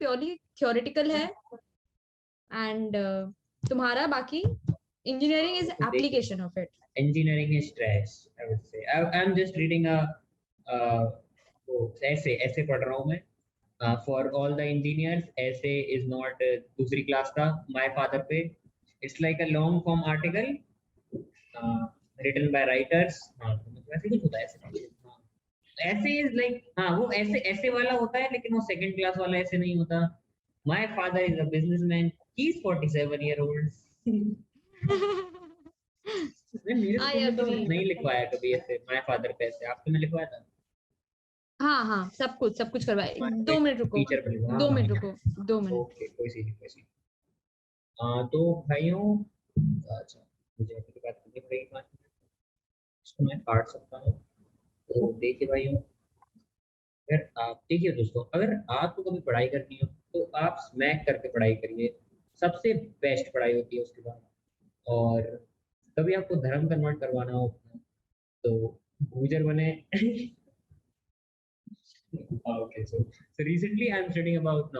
Purely theoretical है and तुम्हारा बाकी engineering is application of it. Engineering is stress, I would say. I'm just reading a essay पढ़ रहा हूँ मैं. For all the engineers, essay is not दूसरी class का my father पे. It's like a long form article written by writers. हाँ, मतलब ऐसे कुछ होता है ऐसे. ऐसे is like हाँ वो ऐसे वाला होता है लेकिन वो सेकंड क्लास वाला ऐसे नहीं होता. My father is a businessman. He's 47-year-old. तो नहीं लिखवाया कभी ऐसे माय फादर पे ऐसे. आपने लिखवाया था? हाँ सब कुछ करवाए. 2 मिनट रुको. टीचर पे 2 मिनट रुको. 2 मिनट. ओके कोई सी. तो भाइयों अच्छा मुझे आपकी बात करनी पड़ेगी. इसको मैं काट सकता हूँ. तो देखिए भाइयों, अगर आप देखिए दोस्तों, अगर आपको कभी पढ़ाई करनी हो तो आप स्मैक करके पढ़ाई करिए. सबसे बेस्ट पढ़ाई होती है उसके बाद. और कभी आपको धर्म कन्वर्ट करवाना हो तो गुजर बने. Okay, so recently I'm studying about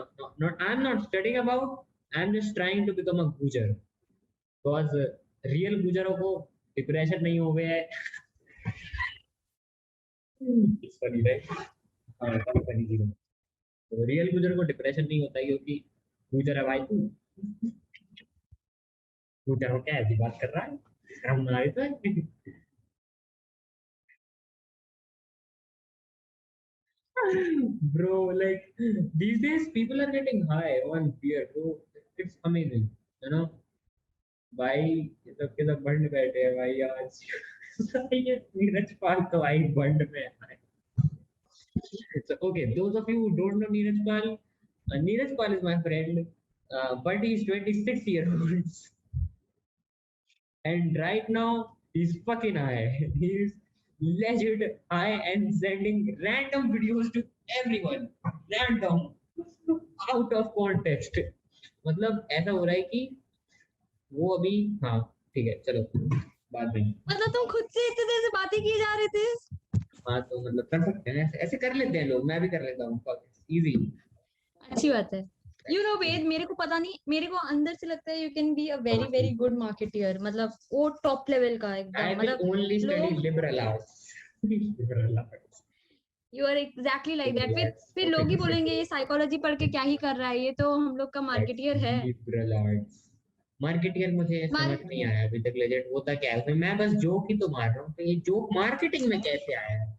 I'm not studying about, I'm just trying to become a gujar because real गुजरों को डिप्रेशन नहीं हो गया है. It's funny, right? हाँ funny चीज़ है. तो रियल गुजर को डिप्रेशन नहीं होता है क्योंकि गुजर है भाई तू. गुजर हो क्या ऐसी बात कर रहा है? हम बनाए तो bro, like these days people are getting high on beer, bro. It's amazing, you know. भाई सबके सब बंड बैठे हैं भाई आज. ये नीरज पाल तो भाई बंड में है. So okay, those of you who don't know Neeraj Pal is my friend, but he's 26-year-old, and right now he's fucking high. He's legit high and sending random videos to everyone, random, out of context. मतलब ऐसा हो रहा है कि वो अभी हाँ ठीक है चलो बाद में. मतलब तुम खुद से इतने देर से बातें किए जा रहे थे. हाँ तो मतलब कर सकते हैं ऐसे कर लेते हैं लोग. मैं भी कर लेता हूँ. इजी. अच्छी बात है. यू नो वेद, मेरे को पता नहीं, मेरे को अंदर से लगता है you can be a very very good marketer. मतलब वो टॉप लेवल का एकदम. मतलब only study liberal arts. You are exactly like that. फिर लोग ही बोलेंगे ये साइकोलॉजी पढ़ के क्या ही कर रहा है, ये तो हम लोग का मार्केटियर है. लिबरल आर्ट्स मार्केटियर मुझे समझ नहीं आया अभी तक. लेजेंड होता क्या है? मैं बस जोक ही तो मार रहा हूँ. तो ये जोक मार्केटिंग में कैसे आया है?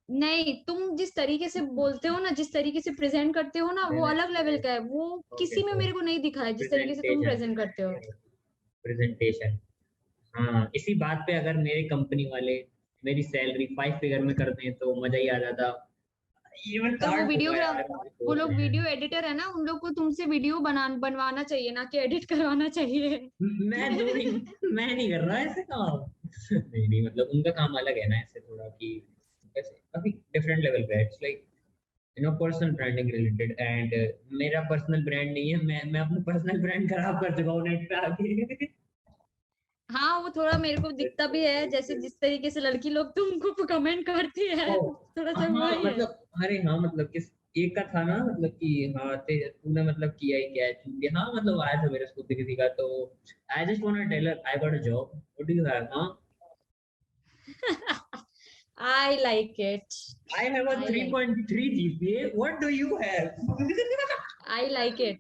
नहीं, तुम जिस तरीके से बोलते हो ना, जिस तरीके से प्रेजेंट करते हो ना, वो अलग लेवल का है. वो किसी में मेरे को नहीं दिखा है जिस तरीके से तुम प्रेजेंट करते हो. प्रेजेंटेशन. हाँ इसी बात पे अगर मेरे कंपनी वाले मेरी सैलरी 5 फिगर में करते हैं तो मजा ही आ जाता. तो वो वीडियोग्राफर, वो लोग वीडियो एडिटर है ना, उन लोग को तुमसे वीडियो बनवाना चाहिए ना कि एडिट करवाना चाहिए. मैं नहीं कर रहा ऐसे काम. नहीं मतलब उनका काम अलग है ना ऐसे थोड़ा कि ऐसे काफी डिफरेंट लेवल पे. It's like you know personal branding related. And मेरा पर्सनल ब्रांड नहीं है. मैं अपना पर्सनल ब्रांड खराब कर चुका हूँ नेट पे आके. हाँ वो थोड़ा मेरे को दिखता भी है, जैसे जिस तरीके से लड़की लोग तुमको कमेंट करती है थोड़ा सा वही है. मतलब अरे हाँ मतलब किस एक का था ना मतलब कि हाँ तूने मतलब किया ही क्या है. हाँ मतलब आया था मेरे स्कूल से किसी का. तो I just want to tell her I got a job. What do you have? हाँ I like it. I have a 3.3 GPA. What do you have? I like it.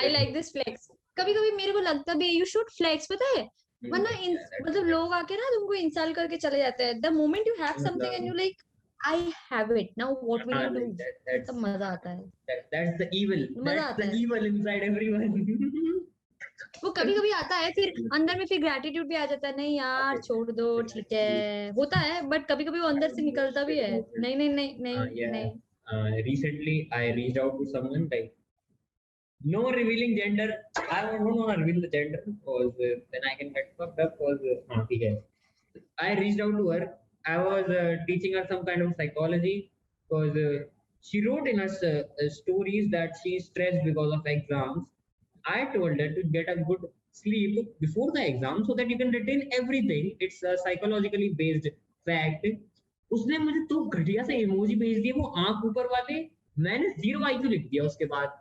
I like this flex. कभी कभी मेरे को लगता भी you should flex, पता है. वरना मतलब लोग आके ना तुमको इंसल्ट करके चले जाते हैं. The moment you have something and you like I have it now, what will you do? तब मजा आता है. That's the evil. That's the evil inside everyone. वो कभी कभी आता है, फिर अंदर में फिर ग्रेटिट्यूड भी आ जाता है. नहीं यार छोड़ दो, ठीक है, होता है. बट कभी कभी वो अंदर से निकलता भी है. नहीं नहीं नहीं नहीं नहीं. Recently I reached out to someone like no revealing gender. I don't want to reveal the gender because then I can get fucked up. Because ठीक है. I reached out to her. I was teaching her some kind of psychology because she wrote in us stories that she is stressed because of exams. I told her to get a good sleep before the exam so that you can retain everything. It's a psychologically based fact. उसने मुझे तो घटिया से emoji भेज दिए वो आंख ऊपर वाले. मैंने 0 IQ लिख दिया उसके बाद.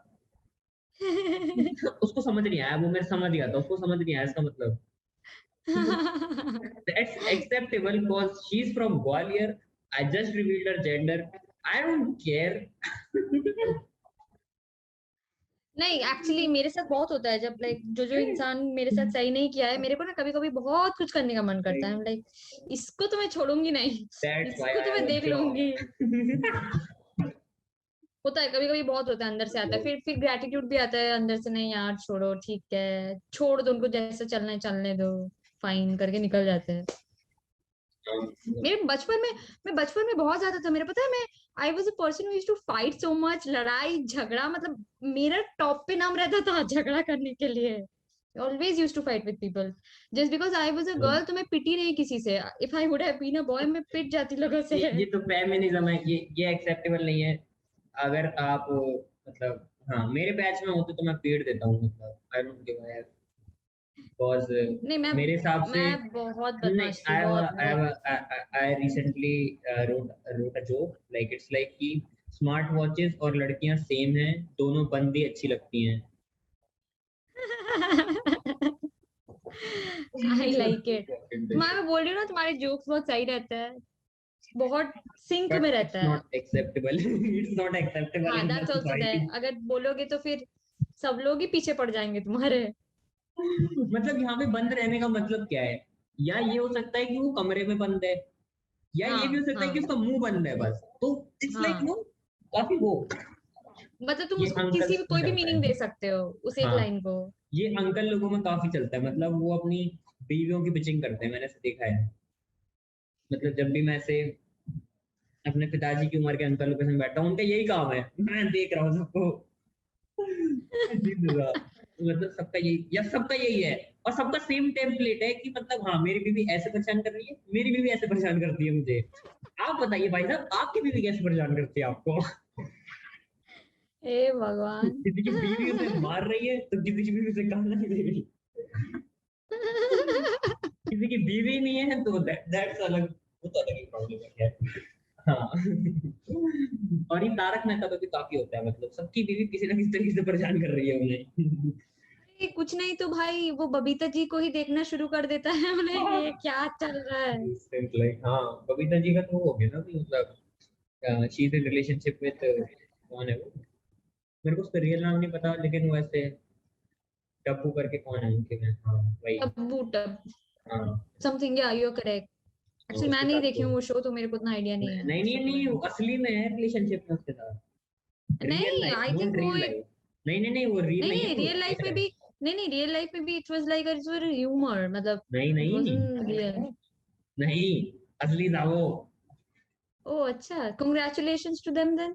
उसको समझ नहीं आया, वो मैं समझ गया था, उसको समझ नहीं आया इसका मतलब। That's acceptable because she's from Gwalior. I just revealed her gender. I don't care. नहीं एक्चुअली मेरे साथ बहुत होता है, जब लाइक जो इंसान मेरे साथ सही नहीं किया है, मेरे को ना कभी कभी बहुत कुछ करने का मन करता है, लाइक इसको तो मैं छोड़ूंगी नहीं, That's why इसको I तो have मैं a देख job. लूंगी। होता है, कभी कभी बहुत होता है अंदर से आता है, फिर ग्रेटिट्यूड भी आता है अंदर से, नहीं यार छोड़ो, ठीक है, छोड़ दो उनको, जैसे चलना है चलने दो, फाइन करके निकल जाते हैं। मेरे बचपन में मैं बचपन में बहुत ज्यादा था, मेरा पता है, मैं I was a person who used to fight so much, लड़ाई झगड़ा, मतलब मेरा टॉप पे नाम रहता था झगड़ा करने के लिए। Always used to fight with people just because I was a girl, तो मैं पिटी नहीं किसी से। If I would have been a boy, मैं पिट जाती लोगों से। ये तो फेमिनिज्म है, ये एक्सेप्टेबल नहीं है। अगर आप मतलब, हाँ मेरे बैच में होते तो मैं पीट देता हूँ, मतलब I don't give a because नहीं मेरे हिसाब से मैं बहुत नहीं। बदमाश थी, बहुत बहुत। I recently wrote a joke like it's like कि स्मार्ट वॉचेस और लड़कियां सेम हैं, दोनों बंदी अच्छी लगती हैं। आई लाइक इट। मैं बोल रही हूँ ना, तुम्हारे जोक्स बहुत सही रहते हैं, बहुत सिंक But में it's रहता है। not acceptable. It's not acceptable हाँ in the that's also society. There, अगर बोलोगे तो फिर सब लोग ही पीछे पड़ जाएंगे तुम्हारे। मतलब यहाँ पे बंद रहने का मतलब क्या है? या ये हो सकता है कि वो कमरे में बंद है, या ये भी हो हाँ सकता है कि हाँ उसका मुंह बंद है बस, तो इट्स लाइक हाँ, नो काफी वो। मतलब तुम ये उसको किसी अंकल्स भी में कोई भी चलता मीनिंग है। दे सकते हो उस एक हाँ, लाइन को। ये अंकल लोगों में काफी चलता है, मतलब वो अपनी बीवियों की पिचिंग करते हैं, मैंने ऐसे देखा है। मतलब जब भी मैं ऐसे अपने पिताजी की उम्र के अंकलों के संग बैठा हूँ, उनका यही काम है, मैं देख रहा हूँ सबको। अजीब लगा। मतलब सबका यही, या सबका यही है, और सबका सेम टेम्पलेट है कि मतलब हाँ मेरी बीवी ऐसे परेशान कर रही है, मेरी बीवी ऐसे परेशान करती है मुझे। आप बताइए भाई साहब, आपकी बीवी कैसे परेशान करती है आपको? हे भगवान। किसी की बीवी उसे मार रही है तो किसी की बीवी उसे गाना नहीं दे रही। किसी की बीवी नहीं है तो दैट्स अलग, वो तो अलग ही प्रॉब्लम है खैर। हाँ। और ये तारक मेहता पे भी काफी होता है, मतलब सबकी बीवी किसी ना किसी तरीके से परेशान कर रही है उन्हें। ये कुछ नहीं तो भाई वो बबीता जी को ही देखना शुरू कर देता है, बोले ये क्या चल रहा है। लाइक हाँ, बबीता जी का तो वो हो गया ना कि मतलब she is in relationship with, कौन है वो, मेरे को उसका रियल नाम नहीं पता, लेकिन वो ऐसे टप्पू करके कौन है उनके में, हाँ वही। टब्बू टब हाँ, समथिंग, या यू करेक्ट। हाँ, एक्चुअली मैं उसके नहीं साथ देखी तो हूँ वो शो, तो मेरे को उतना आइडिया नहीं है नहीं नहीं उसके नहीं, बारे वो असली में है रिलेशनशिप में उसके साथ। में। रियल नहीं लाइफ, आई थिंक नॉट वो रियल एक, लाइफ। नहीं नहीं नहीं, वो रियल नहीं नहीं है, नहीं वो रियल लाइफ रियल में है। भी, नहीं नहीं रियल लाइफ में भी it was like it's humour, मतलब नहीं इट नहीं वाजंट रियल। नहीं, असली था वो। ओह अच्छा, कांग्रेचुलेशंस टू देम देन,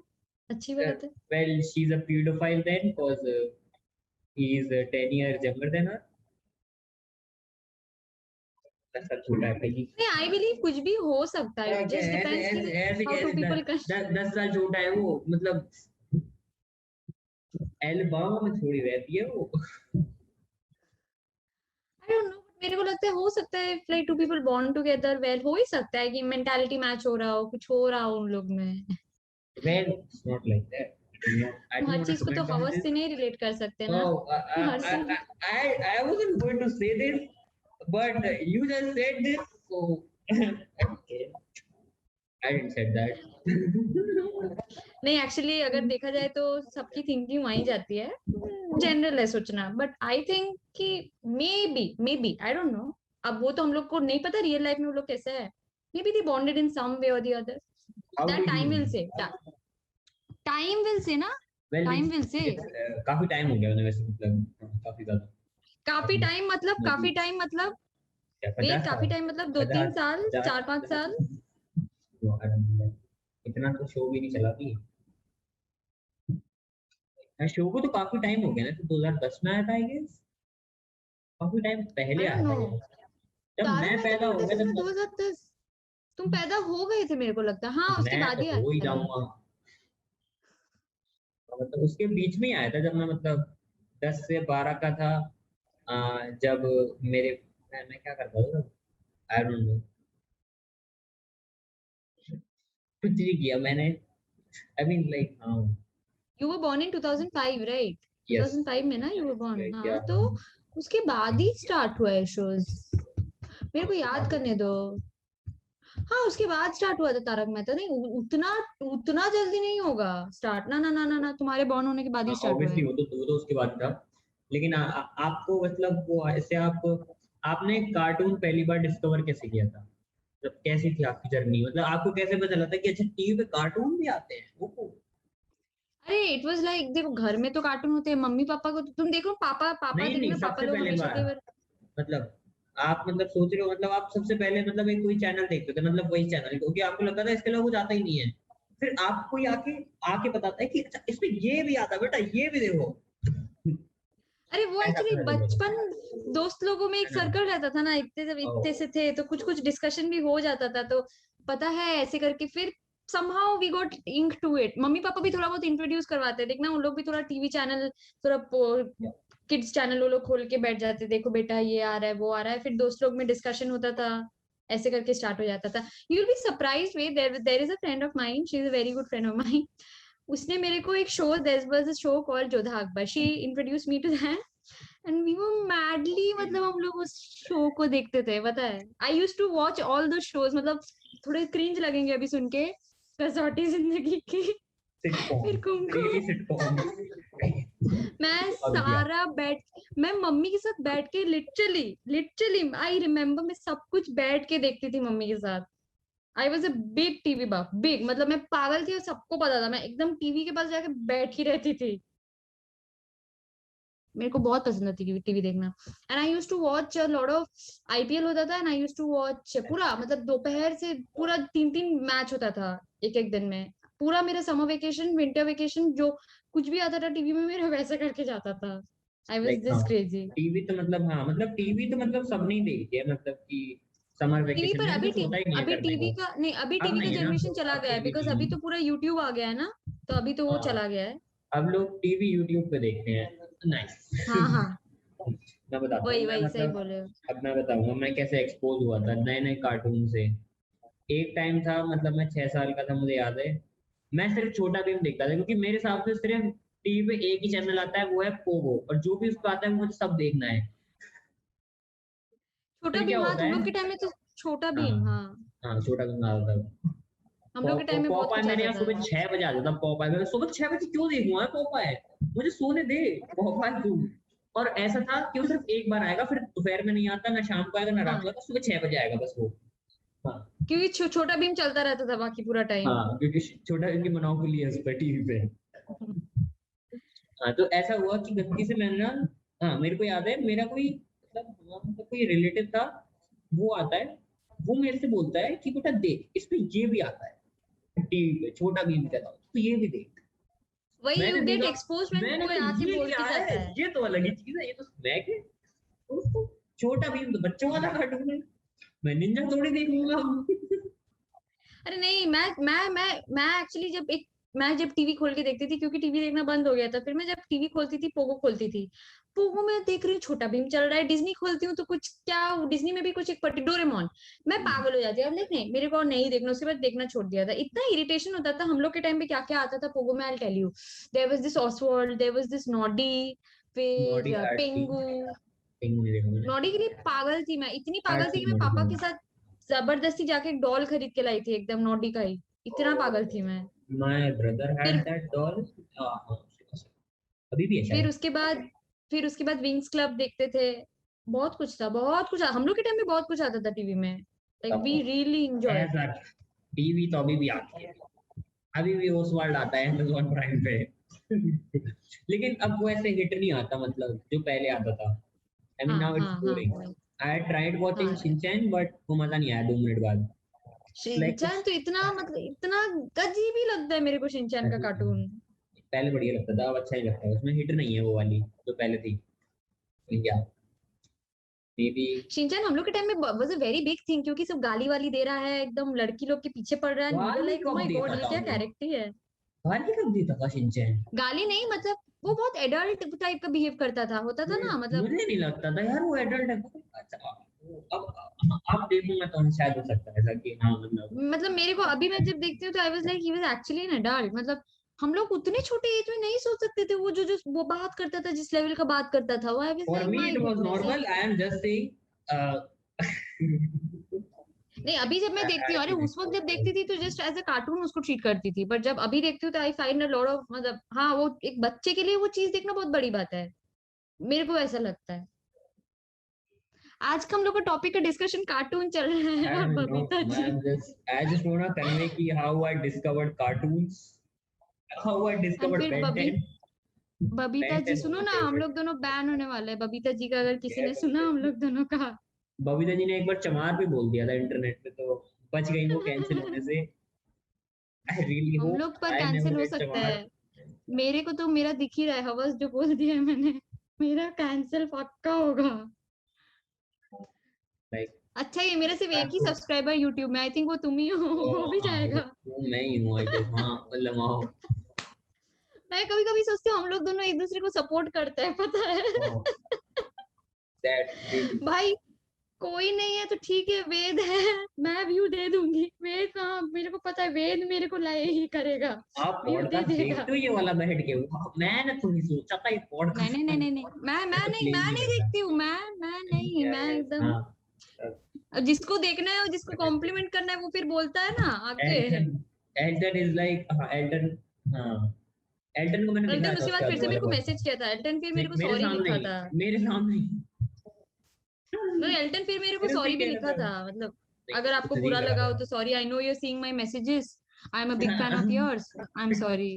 अच्छी बात है। Well, she's a pedophile then, because he is 10 years younger than her. ऐसा छोटा है भाई। नहीं आई बिलीव कुछ भी हो सकता है, इट ऐसे जस्ट ऐसे डिपेंड्स ऐसे कि ऐसे हाउ टू कैसे पीपल कैन। 10 साल छोटा है वो, मतलब एलबामा में थोड़ी रहती है वो। आई डोंट नो, मेरे को लगता है हो सकता है like to people bond together well, हो ही सकता है कि मेंटालिटी मैच हो रहा हो, कुछ हो रहा हो उन लोग में। Well, it's not like that. I तुम don't हर want to चीज को तो comment on हवस this. से नहीं रिलेट कर सकते ना, Oh, हर चीज। I wasn't going to say this, but you just said this, so okay, I didn't say that. नहीं एक्चुअली अगर देखा जाए तो सबकी थिंकिंग वहीं जाती है, जनरल है सोचना, बट आई थिंक कि maybe I don't know, अब वो तो हम लोग को नहीं पता रियल लाइफ में वो लोग कैसे है। मे बी दे बॉन्डेड इन सम वे और the other, How do that you time will know? से, टाइम विल से ना, Well, टाइम विल से। काफी टाइम हो गया उन्हें वैसे, मतलब काफी ज्यादा। काफी अभी टाइम मतलब, काफी मतलब टाइम मतलब, क्या, वेट 50 साल, काफी टाइम मतलब दो तीन 50, साल 50, 4 5 साल। तो I don't know, इतना तो शो भी नहीं चला थी। शो को तो काफी टाइम हो गया ना, तो 2010 में आया था आई गेस, काफी टाइम पहले आई डोंट आया था नो, ये। जब तारक मैं मेहता का पैदा हो उल्टा गया चश्मा तब 2010, तुम पैदा हो गए थे मेरे को लगता है, हाँ उसके मैं बाद तो ही हो ही आया था। जाऊंगा। मतलब उसके बीच में ही आया था, जब मैं मतलब 10 से 12 का था। जब मेरे, मैं क्या करता था तब, आई डोंट नो, कुछ नहीं किया मैंने। आई मीन लाइक हाँ। You were born in 2005, right? Yes. 2005 में ना यू वर बॉर्न। Yeah, हाँ yeah. तो उसके बाद ही स्टार्ट हुआ है शोज, मेरे को याद करने दो। हाँ उसके बाद स्टार्ट हुआ था तारक मेहता। नहीं उतना उतना जल्दी नहीं होगा स्टार्ट, ना ना ना ना ना, तुम्हारे बॉर्न होने के बाद ही स्टार्ट हुआ ऑब्वियसली है। वो तो उसके बाद था। लेकिन आपको मतलब वो ऐसे आपने कार्टून पहली बार डिस्कवर कैसे किया था? मतलब कैसी थी आपकी जर्नी? मतलब आपको कैसे पता चला था कि अच्छा टीवी पे कार्टून भी आते हैं? वो अरे इट वाज लाइक, देखो घर में तो कार्टून होते हैं, मम्मी पापा को तुम देखो, पापा पापा नहीं देखना, पापा सबसे लोग पहले हमेशा बार देवर। मतलब आप मतलब सोच रहे हो मतलब आप सबसे पहले मतलब एक कोई चैनल देखते थे, मतलब वही चैनल, क्योंकि आपको लगता था इसके अलावा कुछ आता ही नहीं है। फिर आपको ही आके आके बताता है कि अच्छा इसमें ये भी आता है बेटा, ये भी देखो। अरे वो ऐसा एक्चुअली पता चल जाता बचपन दोस्त लोगों में एक है ना? सर्कल रहता था ना, इतने जब इतने से थे तो कुछ कुछ डिस्कशन भी हो जाता था, तो पता है ऐसे करके फिर somehow we got ink to it। Mummy papa भी थोड़ा बहुत इंट्रोड्यूस करवाते, देखना उन लोग भी थोड़ा टीवी चैनल, थोड़ा किड्स चैनल वो लोग खोल के बैठ जाते, देखो बेटा ये आ रहा है वो आ रहा है, फिर दोस्त लोग में डिस्कशन होता था, ऐसे करके स्टार्ट हो जाता था। You will be surprised way, there is a friend of mine, she is a very good friend of mine. उसने मेरे को एक show, there was a show called Jodha Akbar, she introduce me to that and we were madly, मतलब हम लोग उस show को देखते थे, पता है। I used to watch all those shows, मतलब थोड़े क्रिंज लगेंगे अभी सुन के, कसौटी जिंदगी की, सिटकॉम, फिर कुमकुम। Really sitcom. मैं अब क्या? सारा बैठ, मैं मम्मी के साथ बैठ के लिटरली लिटरली आई रिमेम्बर, मैं सब कुछ बैठ के देखती थी मम्मी के साथ। I was a big TV buff, big, मतलब मैं पागल थी और सबको पता था, मैं एकदम टीवी के पास जाके बैठी रहती थी। मेरे को बहुत पसंद थी टीवी देखना। And I use to watch lot of IPL होता था, and I use to watch पूरा, मतलब दोपहर से पूरा 3-3 मैच होता था एक एक दिन में। पूरा मेरा समर वेकेशन, विंटर वेकेशन, जो कुछ भी आता था टीवी में मेरा वैसा करके जाता था। आई वॉज लाइक हाँ, दिस क्रेजी। टीवी तो मतलब हाँ मतलब टीवी तो मतलब सबने ही देखी है, मतलब कि समर टीवी वेकेशन पर में भी अभी कुछ होता ही नहीं है अभी करने टीवी को। का नहीं, अभी अब टीवी का नहीं है ना, जनरेशन चला अब गया है, टीवी बिकॉज नहीं अभी है। तो पूरा यूट्यूब आ गया है ना, तो अभी तो वो हाँ, चला गया है। अब लोग टीवी यूट्यूब पे देखते हैं। नाइस। हाँ हाँ, मैं बताता हूँ, वही मैं वही सही मतलब बोले हो। अब मैं बताऊंगा मैं कैसे एक्सपोज हुआ था नए नए कार्टून से। एक टाइम था, मतलब मैं 6 साल का था, मुझे याद है। मैं सिर्फ छोटा भीम देखता था, क्योंकि मेरे हिसाब से सिर्फ टीवी पे एक ही चैनल आता है, वो है पोगो, और जो भी उसको आता है वो मुझे सब देखना है। छोटा फिर क्या भीम, हाँ होता तुम है? लोग के टाइम में तो छोटा हाँ भीम, हाँ हाँ, छोटा भीम आता था। हम लोग के टाइम में बहुत पॉपाई कुछ मेरे आता यहाँ था। सुबह 6 बजे आ जाता। पॉपाई मैं सुबह 6 बजे क्यों देखूंगा पॉपाई? मुझे सोने दे। पॉपाई तू। और ऐसा था कि वो सिर्फ एक बार आएगा, फिर दोपहर में नहीं आता, ना शाम को आएगा, ना रात को हाँ आएगा, सुबह 6 बजे आएगा बस वो। हाँ क्योंकि छोटा भीम चलता रहता था बाकी पूरा टाइम। हाँ, क्योंकि छोटा भीम की मोनोपोली है उस पर टीवी पे। हाँ तो ऐसा हुआ कि गलती से मैंने ना, हाँ मेरे को याद है, मेरा कोई मतलब कोई रिलेटिव था, वो आता है, वो मेरे से बोलता है कि बेटा देख इसमें ये भी आता है टीवी पे, छोटा भीम कहता हूँ तो ये भी देख। वही यू मैंने गेट देखा, एक्सपोज व्हेन मैंने कोई कहा आके ये बोल क्या के है, जाता है। ये तो अलग ही चीज है, ये तो स्नैक है। दोस्तों छोटा भीम तो बच्चों वाला कार्टून है, मैं निंजा थोड़ी देखूंगा। अरे नहीं, मैं एक्चुअली जब एक, मैं जब टीवी खोल के देखती थी, क्योंकि टीवी देखना बंद हो गया था, फिर मैं जब टीवी खोलती थी, पोगो खोलती थी, पोगो में देख रही हूँ छोटा भीम चल रहा है, डिज्नी खोलती हूँ तो कुछ क्या, डिज्नी में भी कुछ एक पर्टी डोरेमोन, मैं पागल हो जाती हूँ। अब नहीं, मेरे को नहीं देखना, उसके बाद देखना छोड़ दिया था, इतना इरिटेशन होता था। हम लोग के टाइम पे क्या क्या आता था पोगो में, I tell you, there was this Oswald, there was this Noddy, body फिर आर्टी, पेंगू। नहीं देखा मैंने। नॉडी के लिए पागल थी मैं, इतनी पागल थी आर्टी कि मैं बॉडी पापा के देखा। साथ जबरदस्ती जाके एक डॉल खरीद के लाई थी, एकदम नॉडी का ही, इतना पागल थी मैं। माय ब्रदर हैड फिर दैट डॉल। अभी भी है फिर शायद। उसके बाद फिर उसके बाद विंग्स क्लब देखते थे। बहुत कुछ था, बहुत कुछ, हम लोग के टाइम में बहुत कुछ आता था टीवी में, लाइक वी रियली एंजॉय। ऐसा टीवी तो अभी भी आती है, अभी भी ओसवाल्ड आता है अमेज़न प्राइम पे। लेकिन अब वो ऐसे हिट नहीं आता, मतलब जो पहले आता था। आई मीन हाँ नाउ इट्स हाँ हाँ बोरिंग। वही। आई ट्राइड वाचिंग हाँ शिनचैन बट वो मजा नहीं आया 2 मिनट बाद। लाइक शिनचैन तो इतना, मतलब इतना अजीब ही लगता है मेरे को शिनचैन का कार्टून। पहले बढ़िया लगता था, अब अच्छा नहीं लगता है, उसमें हिट नहीं है वो वाली जो पहले थी। क्या मे बी। शिनचैन हम लोग के टाइम में was a very big thing, क्योंकि सब गाली वाली दे रहा है, एकदम लड़की लोग के पीछे पड़ रहा है, वी वर गाली लाइक ओ कब माय गॉड देता ये था क्या वो? कैरेक्टर है। गाली कब देता था शिनचैन? गाली नहीं, मतलब वो बहुत एडल्ट टाइप का बिहेव करता था, होता था ना, मतलब मुझे नहीं लगता था यार वो एडल्ट है। अच्छा अब देखूंगा तो शायद हो सकता है ऐसा कि हाँ मतलब। मेरे को अभी मैं जब देखती हूँ तो I was like he was actually an adult, मतलब हम लोग उतने छोटे एज में नहीं सोच सकते थे, जो वो बात करता था, जिस लेवल का बात करता था, वो For me it was normal. I am just saying. नहीं, अभी जब मैं देखती हूँ, अरे उस वक्त जब देखती थी तो जस्ट एज अ कार्टून उसको ट्रीट करती थी, बट जब अभी देखती हूँ तो I find a lot of, मतलब हाँ, वो एक बच्चे के लिए वो चीज देखना बहुत बड़ी बात है, मेरे को ऐसा लगता है। आज का हम लोग का टॉपिक का डिस्कशन कार्टून चल रहा है और Babita ji. I just wanna convey कि how I discovered cartoons, how I and discovered फिर Ben 10. Babita Ben ji 10 was सुनो my ना, हम favorite. लोग दोनों बैन होने वाले हैं, बबीता जी का अगर किसी ने सुना हम लोग दोनों का। बबीता जी ने एक बार चमार भी बोल दिया था इंटरनेट पे, तो बच गई वो कैंसिल होने से. I really हम hope लोग पर I never कैंसिल हो get सकता चमार. है। मेरे को तो मेरा दिख ही रहा है, हवस जो बोल दिया है मैंने, मेरा कैंसिल पक्का होगा। Like, अच्छा, ये मेरा सिर्फ एक ही सब्सक्राइबर यूट्यूब में, आई थिंक वो तुम ही हो, वो भी जाएगा। वो मैं ही हूँ, I guess. हाँ, मतलब हाँ. मैं कभी कभी सोचती हूँ हम लोग दोनों एक दूसरे को सपोर्ट करते हैं, पता है। That really. भाई कोई नहीं है तो ठीक है, वेद है, मैं व्यू दे दूंगी। वेद कहाँ, मेरे को पता है वेद मेरे को लाए ही करेगा, आप व्यू दे पॉडकास्ट देगा। देखते हो ये वाला बैठ के? मैंने तो नहीं सोचा था ये नहीं पॉडकास्ट. नहीं नहीं नहीं नहीं, मैं नहीं देखती हूँ, मैं नहीं, मैं एकदम, हाँ. जिसको देखना है और जिसको कॉम्प्लीमेंट करना है वो फिर बोलता है ना आके। एल्टन. एल्टन इज लाइक, हाँ एल्टन. हाँ, एल्टन को मैंने दिखाया एल्टन था उसके उसके बाद फिर से आगे मेरे वाले को पॉडकास्ट. मैसेज किया था, एल्टन फिर मेरे को मेरे सॉरी सामने लिखा ही, था, मेरे सामने ही. तो एल्टन फिर मेरे को फिर सॉरी भी भी कह लिखा रहा था, था. मतलब नहीं, अगर आपको कुछ नहीं बुरा करा लगा हो था. तो sorry, I know you are seeing my messages, I am a big fan of yours, I am sorry.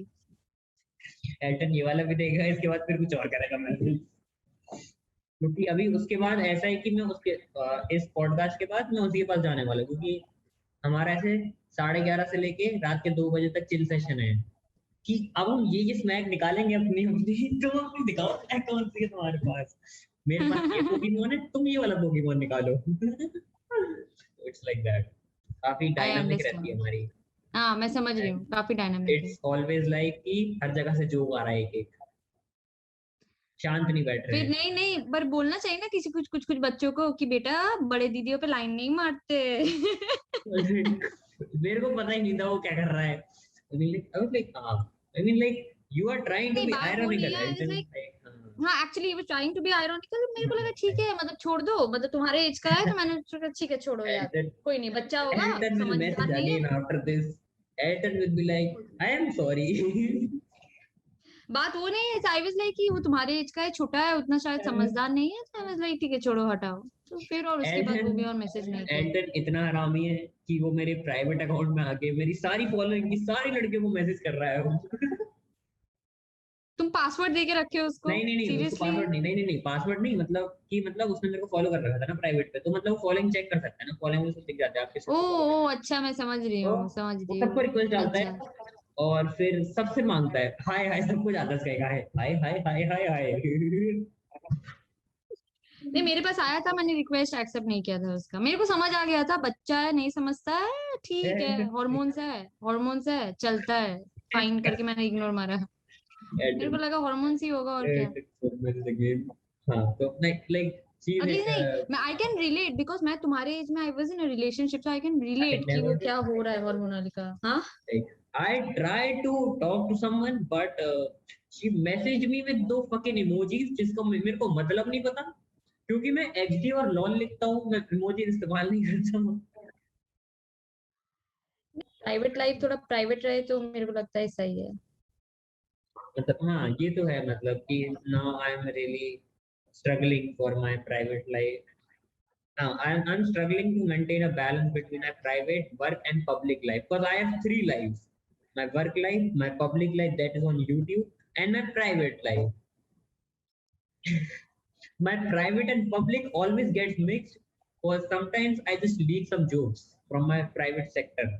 Elton ये वाला भी देखेगा, इसके बाद फिर कुछ और करेगा मैसेज. क्योंकि अभी उसके बाद ऐसा है कि मैं उसके इस पॉडकास्ट के बाद मैं उसी के पास जाने वाला हूँ, क्योंकि हमारा ऐसे 11:30 से लेके रात के 2 बजे तक चिल सेशन है कि अब हम ये स्नैक निकालेंगे अपनी अपनी. तुम अपनी दिखाओ स्नैक कौन सी है तुम्हारे पास. मेरे पास ये पोकेमोन है, तुम ये वाला पोकेमोन निकालो. It's like that. काफी आई डायनामिक रहती है अंडरस्टैंड, हमारी. हाँ मैं समझ रही हूँ, एंड काफी डायनामिक है। इट्स ऑलवेज लाइक कि हर जगह से जोक आ रहा है, एक एक. शांत नहीं बैठ रहे फिर हैं. नहीं नहीं, पर बोलना चाहिए ना किसी, कुछ कुछ कुछ बच्चों को कि बेटा बड़े दीदियों पे लाइन नहीं मारते। मेरे को पता ही नहीं था वो क्या कर रहा है. You are trying to नहीं, be बात वो नहीं ironical. है, I it's didn't like, like. हाँ एक्चुअली वो ट्राइंग टू बी आयरॉनिकल, मेरे को लगा ठीक है, मतलब छोड़ दो, मतलब तुम्हारे एज का है तो मैंने सोचा ठीक है छोड़ो यार, Elton, कोई नहीं, बच्चा होगा, Elton will समझदार message नहीं है। again after this. Elton will be like, I am sorry. बात वो नहीं है, आई वाज लाइक कि वो तुम्हारे एज का है, छोटा है, उतना शायद समझदार नहीं है, तो आई वाज लाइक ठीक है छोड़ो हटाओ, तो फिर और उसके बाद वो भी और मैसेज नहीं किया। एल्टन इतना हरामी है कि वो मेरे प्राइवेट अकाउंट में आके मेरी सारी फॉलोइंग की सारी लड़कियों को मैसेज कर रहा है. तुम पासवर्ड दे के रखे हो उसको, नहीं नहीं नहीं, उसको सीरियसली? पासवर्ड नहीं, नहीं नहीं नहीं, पासवर्ड नहीं, मतलब कि मतलब उसने मेरे को फॉलो कर रखा था ना प्राइवेट पे, तो मतलब फॉलोइंग चेक कर सकता है ना, फॉलोइंग में उसको दिख जाता है आप किसको ओ फॉलो कर रहे ओ, अच्छा मैं समझ रही हो. हूँ, समझ वो रही सबको हूँ। रिक्वेस्ट डालता अच्छा, है और फिर सबसे मांगता है हाय हाय, सबको जाता है उसका हाय हाय हाय हाय हाय हाय. नहीं मेरे पास आया था, मैंने रिक्वेस्ट एक्सेप्ट नहीं किया था उसका, मेरे को समझ आ गया था बच्चा है, नहीं समझता है, ठीक है, हॉर्मोन्स है, चलता है, फाइन करके मैंने इग्नोर मारा, मेरे को लगा हॉर्मोन्स ही होगा और क्या। हाँ तो लाइक और चीज. नहीं, मैं आई कैन रिलेट बिकॉज मैं तुम्हारे एज में I was in a relationship, so I can I relate कि never वो did. क्या हो रहा है हार्मोनल का। हाँ, Like, I tried to talk to someone, but she messaged me with दो fucking emojis जिसका मेरे को मतलब नहीं पता, क्योंकि मैं XD और LOL लिखता हूँ, मैं इमोजी इस्तेमाल नहीं करता हूँ. प्राइवेट लाइफ थोड़ा प्राइवेट रहे तो मेरे को लगता है सही है। मतलब हाँ ये तो है, मतलब कि now I am really struggling for my private life. Now I'm struggling to maintain a balance between my private work and public life, because I have three lives: my work life, my public life that is on YouTube, and my private life. My private and public always gets mixed, because sometimes I just leak some jokes from my private sector.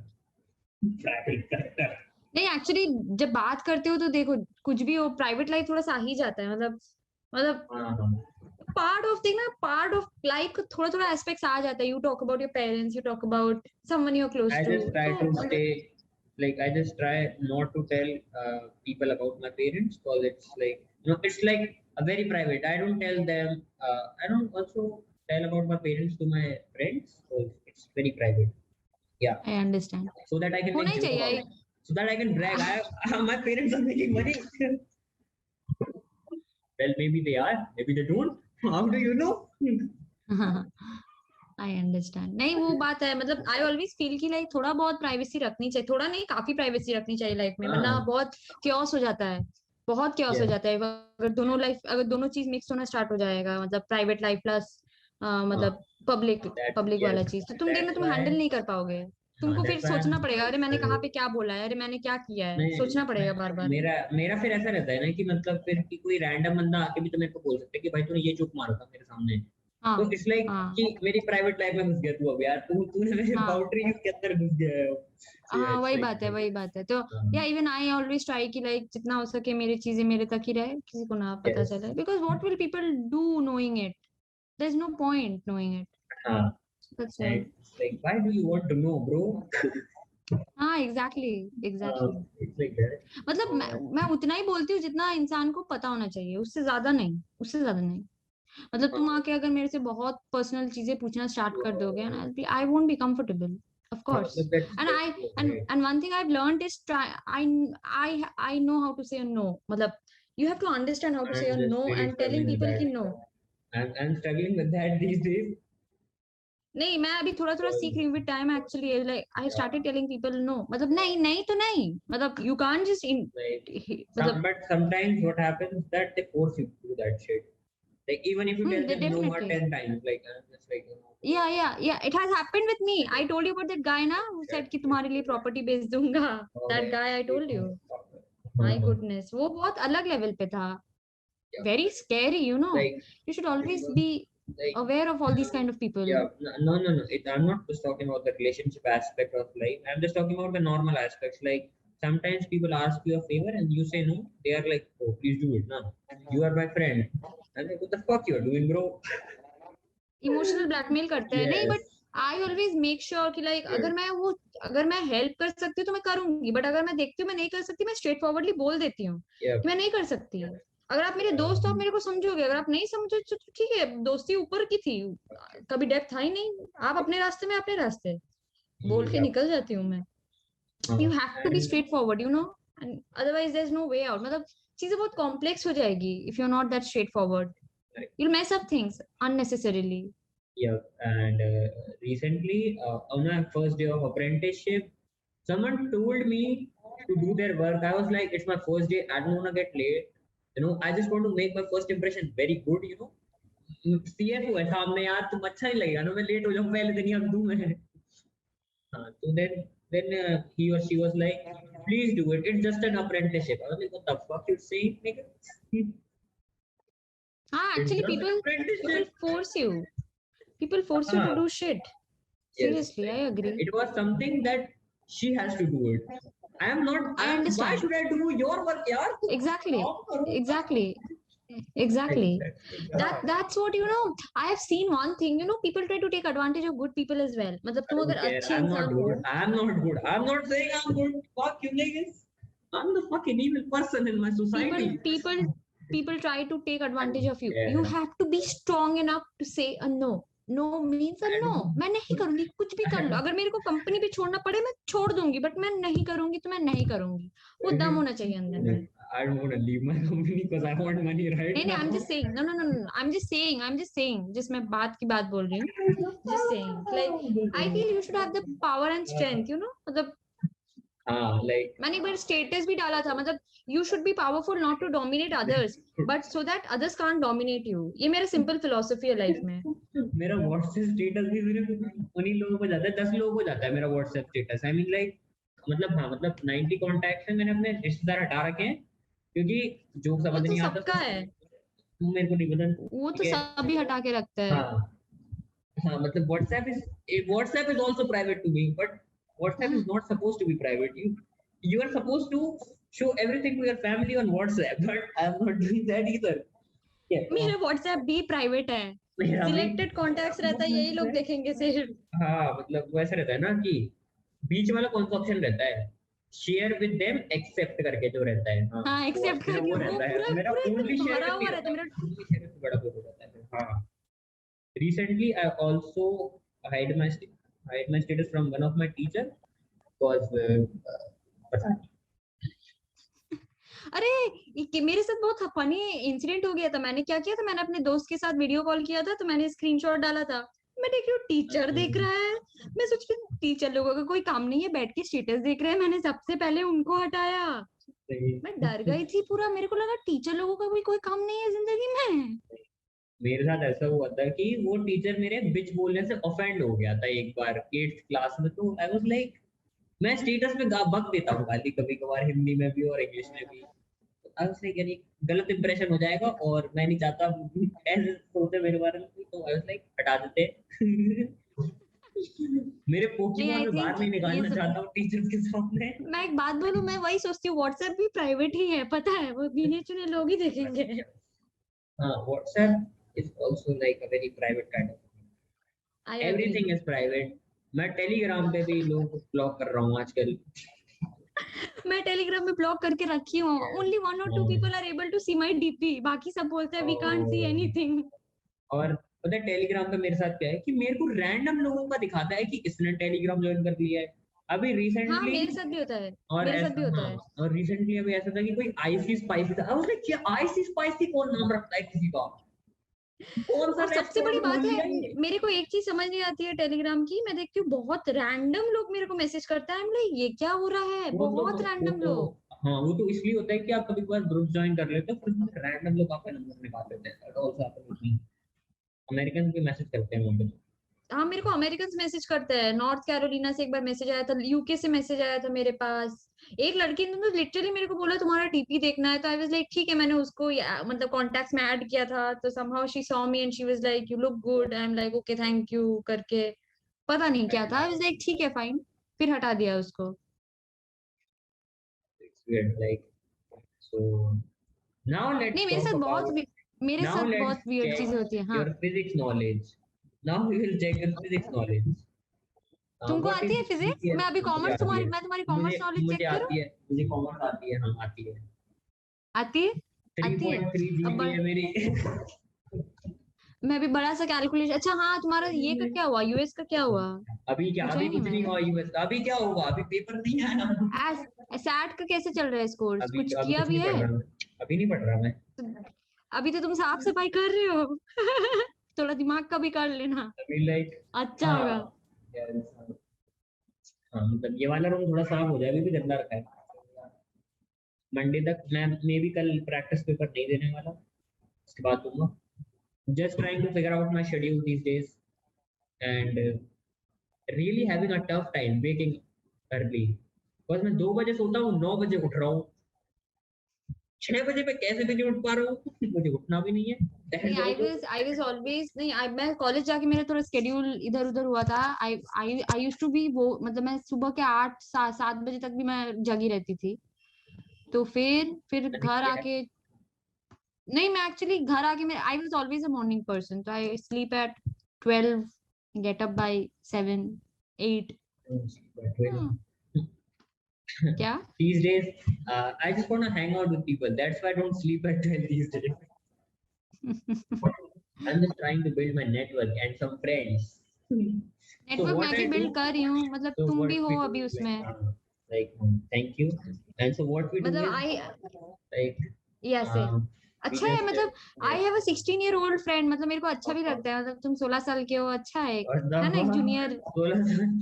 Private sector. नहीं actually जब बात करते हो तो देखो, कुछ भी हो, प्राइवेट लाइफ थोड़ा सा ही जाता है, मतलब पार्ट ऑफ थिंग ना, पार्ट ऑफ लाइफ थोड़ा थोड़ा एस्पेक्ट्स आ जाता है, you talk about your parents, you talk about someone you are close I to, just try तो to stay, like I just try not to tell people about my parents, because it's like, it's like a very private. I don't tell them. I don't also tell about my parents to my friends, because it's very private. Yeah, I understand, so that I can होना make ही joke चाहिए, about it. so that I can brag. My parents are making money. Well, maybe they are, maybe they don't. How do you know? I understand नहीं वो बात है मतलब I always feel कि like थोड़ा बहुत privacy रखनी चाहिए थोड़ा नहीं काफी प्राइवेसी रखनी चाहिए लाइफ में वरना हाँ, बहुत क्योस हो जाता है बहुत क्योस हो yes, जाता है अगर दोनों चीज मिक्स होना स्टार्ट हो जाएगा मतलब प्राइवेट लाइफ प्लस हाँ, मतलब पब्लिक that पब्लिक वाला yes, चीज तो तुम देखना that's तुम why. हैंडल नहीं कर पाओगे तुमको फिर That's why सोचना पड़ेगा अरे मैंने कहाँ पे क्या बोला है अरे मैंने क्या किया है मैं सोचना पड़ेगा बार बार मेरा मेरा फिर ऐसा रहता है ना कि मतलब फिर कि कोई रैंडम बंदा आके भी तो मेरे को बोल सकता है कि भाई तूने ये जोक मारा था मेरे सामने, हाँ तो इट्स लाइक हाँ कि मेरी प्राइवेट लाइफ में घुस गया तू अब यार, तूने मेरे हाँ बाउंड्री के अंदर घुस गया है। So yeah, हाँ it's like वही बात है तो या um, even I always try कि लाइक जितना हो सके मेरी चीजें मेरे तक ही रहे किसी को ना पता yes, चले because what will people do knowing it there is no point knowing it हाँ, that's and why it's like why do you want to know, bro? हाँ एग्जैक्टली It's like that. मतलब मैं उतना ही बोलती हूँ जितना इंसान को पता होना चाहिए उससे ज्यादा नहीं मतलब तुम हाँ, आके अगर मेरे से बहुत पर्सनल चीजें पूछना स्टार्ट कर दोगे and I won't be comfortable of हाँ, कोर्स मतलब and I that's and right. And one thing I have learned is I know how to say no मतलब you have to understand how to say I'm just no really and telling struggling with people that. कि no I'm struggling with that these days. नहीं मैं अभी थोड़ा थोड़ा सीख रही हूँ with time actually like I started telling people know मतलब नहीं नहीं तो नहीं मतलब यू कांट जस्ट Like मतलब but sometimes what happens that they force you to do that shit. Like even if you tell they them no definitely 10 times, like I'm just like, yeah it has happened with me I told you about that guy na who said कि तुम्हारे लिए property बेच दूंगा that guy I told you my goodness वो बहुत अलग level पे था yeah, very scary you know like you should it always was be like aware of all these kind of people yeah, no. I'm not just talking about the relationship aspect of life. I'm just talking about the normal aspects. Like sometimes people ask you a favor and you say no. They are like, oh, please do it now. You are my friend. I'm like, what the fuck you're doing, bro? Emotional blackmail करते हैं नहीं but Yes. I always make sure कि like Yes. अगर मैं help कर सकती हूँ तो मैं करूंगी बट अगर मैं देखती हूँ मैं नहीं कर सकती मैं स्ट्रेट फॉरवर्डली बोल देती हूँ Yeah. कि मैं नहीं कर सकती अगर आप मेरे दोस्त हो आप मेरे को समझोगे अगर आप नहीं समझो तो ठीक है दोस्ती ऊपर की थी कभी डेप्थ था ही नहीं आप अपने रास्ते में अपने रास्ते बोल के Yeah. निकल जाती हूँ मैं you have to be And straightforward you know and otherwise there is no way out मतलब चीजें बहुत कॉम्प्लेक्स हो जाएगी if you are not that straightforward like, you'll mess up things unnecessarily yeah, and recently on my first day of apprenticeship, someone told me to do their work. I was like, it's my first day. I don't want to get late. I just want to make my first impression very good. CFO है सामने यार, तुम अच्छा नहीं लगेगा ना मैं late हो जाऊँ पहले दिन ही अब दूं मैं. हाँ, तो then he or she was like, please do it. It's just an apprenticeship. I was like, what the fuck you saying, nigga? It's actually just an people apprenticeship. force you people force you to हाँ, do shit yes, seriously I like agree it was something that she has to do it. I am not. I Why understand should I do your work, yaar? exactly काम करो. exactly exactly Exactly. हाँ. that's what I have seen one thing people try to take advantage of good people as well मतलब I तुम don't अगर care. अच्छे I'm not इंसान हो good. I'm not good. I'm not saying I'm good. Fuck you, niggas. I'm the fucking evil person in my people society. people people try to take I advantage don't of you care. have to be strong enough to say a no no means a I no don't. मैं नहीं करूंगी कुछ भी कर लो अगर मेरे को company भी छोड़ना पड़े मैं छोड़ दूंगी बट मैं नहीं करूंगी तो मैं नहीं करूंगी वो दम होना चाहिए अंदर में I don't want to leave my company because I want money right नहीं I am now. Just saying no I am just saying जिस मैं बात की बात बोल रही हूँ just saying like I feel you should have the power and strength मतलब Like मैंने एक बार स्टेटस भी डाला था मतलब you should be powerful not to dominate others but so that others can't dominate you ये मेरा सिंपल फिलोसफी है लाइफ में मेरा व्हाट्सएप स्टेटस भी सिर्फ उन्हीं लोगों को जाता है, 10 लोगों को जाता है मेरा WhatsApp status. I mean like मतलब 90 कॉन्टैक्ट्स में मैंने अपने रिश्तेदार हटा रखे हैं क्योंकि जो वो समझ तो नहीं आता सबका है तो मेरे को नहीं पता. वो तो ठीक है. सभी हटा के रखता है हाँ, हाँ, मतलब WhatsApp is also private to me, but WhatsApp is not supposed to be private. You are supposed to show everything to your family on WhatsApp, but I'm not doing that either. Yeah. मेरा WhatsApp भी private है मेरा भी. Selected contacts रहता है यही लोग देखेंगे सिर्फ हाँ, मतलब वैसा रहता है ना कि बीच वाला कौन सा ऑप्शन रहता है, शेयर विद देम एक्सेप्ट करके जो रहता है. हाँ, हाँ एक्सेप्ट मेरा करके वो वो रहता है, पूरा मेरा पूरा ओनली एकदम शेयर भरा विद हुआ नहीं रहता रहता, है मेरा ओनली शेयर विद बड़ा कुछ रहता है. हाँ, recently I also hide my status from one of my teacher because पता नहीं। अरे मेरे साथ बहुत फनी इंसिडेंट हो गया था। मैंने क्या किया था, मैंने अपने दोस्त के साथ वीडियो कॉल किया था, तो मैंने स्क्रीनशॉट डाला था। मैं देख रही हूँ टीचर देख रहा है। मैं सोच रही हूँ टीचर लोगों का कोई काम नहीं है, बैठ के स्टेटस देख रहे हैं। मैंने सबसे पहले उनको हटाया। मैं डर गई थी पूरा, मेरे को लगा टीचर लोगों का भी कोई काम नहीं है जिंदगी में। मेरे साथ ऐसा हुआ था कि वो टीचर मेरे बिच बोलने से ऑफेंड हो गया था एक बार 8th क्लास में। तो आई वाज लाइक, मैं स्टेटस में बक देता हूँ गाली कभी कभार, हिंदी में भी और इंग्लिश में भी। आई वाज लाइक यानी गलत इंप्रेशन हो जाएगा और मैं नहीं चाहता ऐसे सोचे मेरे बारे में, तो आई वाज लाइक हटा देते। मेरे नहीं, पोकेमॉन आई में बाहर थिंक नहीं ये निकालना सब, चाहता हूँ टीचर्स के सामने। मैं एक बात बोलूं, मैं वही सोचती हूँ व्हाट्सएप भी प्राइवेट ही है, पता है, वो गिने चुने लोग ही देखेंगे। हाँ, WhatsApp is also like a very private kind of, I agree. Everything is private. मैं टेलीग्राम पे भी लोगों को ब्लॉक कर रहा हूँ आजकल। मैं टेलीग्राम में ब्लॉक करके रखी हूँ। Only 1 or 2 people are able to see my DP, बाकी सब बोलते हैं वी कांट सी एनीथिंग। और पता है टेलीग्राम पे मेरे साथ क्या है कि मेरे को रैंडम लोगों का दिखाता है कि इसने टेलीग्राम ज्वाइन कर लिया है अभी हाँ, रिसेंटली। मेरे साथ भी होता है, और मेरे साथ भी ऐसा, होता हाँ, है। और रिसेंटली अभी ऐसा था कि कोई आईसी स्पाइसी था। आई वाज लाइक, क्या आईसी स्पाइसी कौन नाम रखता है किसी का? कौन सा और सबसे बड़ी रेस्टोरेंट बात खोल है, लिया ये? मेरे को एक चीज समझ नहीं आती है टेलीग्राम की। मैं देखती हूँ बहुत रैंडम लोग मेरे को मैसेज करता है, मतलब ये क्या हो रहा है, बहुत रैंडम लोग। हाँ, वो तो इसलिए होता है कि आप कभी कभार ग्रुप ज्वाइन कर लेते हो, फिर रैंडम लोग आपका नंबर निकाल लेते हैं। ऑल्सो हैपन, अमेरिकन भी मैसेज करते हैं मुझे। हाँ, मेरे को अमेरिकन मैसेज करते हैं। नॉर्थ कैरोलिना से एक बार मैसेज आया था, यूके से मैसेज आया था मेरे पास। एक लड़की ने तो लिटरली मेरे को बोला तुम्हारा टीपी देखना है, तो आई वाज लाइक ठीक है। मैंने उसको मतलब कॉन्टेक्ट्स में ऐड किया था, तो somehow she saw me and she was like you look good. I am like okay thank you करके। पता नहीं क्या था, आई वाज लाइक ठीक है फाइन, फिर हटा दिया उसको। It's weird, like, so now let's नहीं, मेरे talk साथ बहुत about, मेरे now साथ let's बहुत वियर्ड check चीजें होती है। हाँ, your physics knowledge. Now we will check your physics knowledge. तुमको What आती is है फिजिक्स? GPS? मैं अभी मुझे कॉमर्स, आती तुम्हारी है, मैं तुम्हारी मुझे कॉमर्स नॉलेज मुझे चेक करूं? आती है, मुझे कॉमर्स आती है, हाँ आती है। आती है, आती है। 3.3 अब जीपी है मेरी। मैं भी बड़ा सा कैलकुलेशन। अच्छा हाँ, तुम्हारा ये का क्या हुआ, यूएस का क्या हुआ? अभी क्या, पूछा अभी ही नहीं कुछ नहीं मैंने। हुआ यूएस का। अभी क्या होगा, अभी पेपर नहीं आया। सैट का कैसे चल रहा है स्कोर्स, अभी कुछ अभी किया कुछ भी नहीं है? पढ़ रहा मैं, अभी नहीं पढ़ रहा मैं। तो अभी तो तुम साफ सफाई कर रहे हो। थोड़ा दिमाग का भी कर लेना, अभी लाइक, अच्छा हाँ होगा। यार, हाँ मतलब ये वाला रूम थोड़ा साफ हो जाए, अभी भी गंदा रखा है। मंडे तक मैं मे भी कल प्रैक्टिस पेपर नहीं देने वाला, उसके बाद दूंगा। Just trying to figure out my schedule these days and really having a tough time waking early. बस मैं 2 बजे सोता हूँ, 9 बजे उठ रहा हूँ। 6 बजे पे कैसे भी नहीं उठ पा रहा हूँ, मुझे उठना भी नहीं है। नहीं, That's also, I was always नहीं। मैं कॉलेज जाके मेरा थोड़ा स्केड्यूल इधर उधर हुआ था। आई आई यूज्ड टू बी वो, मतलब मैं सुबह के 8 7 बजे तक भी मैं जगी रहती थी। तो फिर मैंने घर किया है। आके, नहीं मैं एक्चुअली घर आके, मैं I was always a morning person, तो I sleep at 12, get up by 7 8। क्या? These days, I just want to hang out with people. That's why I don't sleep at 12 these days. I'm just trying to build my network and some friends. So network what मैं भी I build do, कर रही हूँ, मतलब so तुम भी what हो we do अभी is उसमें। like thank you. And so what we do मतलब is आई like ऐसे we अच्छा है, just मतलब I have a 16-year-old friend, मतलब मेरे को अच्छा भी लगता है। मतलब तुम 16 साल के हो, अच्छा है एक, और the है ना, एक जूनियर 16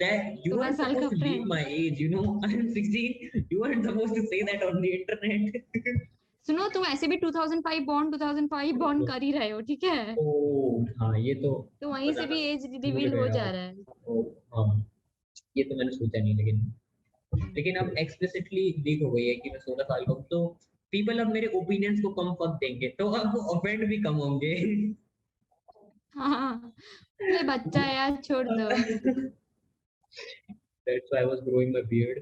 that you 16 aren't साल supposed का to leave friend. my age, you know. I'm 16. You aren't supposed to say that on the internet. सुनो, तुम ऐसे भी 2005 बॉर्न कर ही रहे हो, ठीक है? ओ हाँ, ये तो तो वहीं पता से ना, भी एज भूल रिवील हो गया। जा रहा है। ओ हाँ, ये तो मैंने सोचा नहीं, लेकिन अब एक्सप्लिसिटली लीक हो गई है कि मैं 16 साल का हूँ, तो पीपल अब मेरे ओपिनियंस को कम फक देंगे, तो अब ऑफेंड भी कम होंगे। हाँ, ले बच्चा है यार, छोड़ दो। That's why I was growing my beard,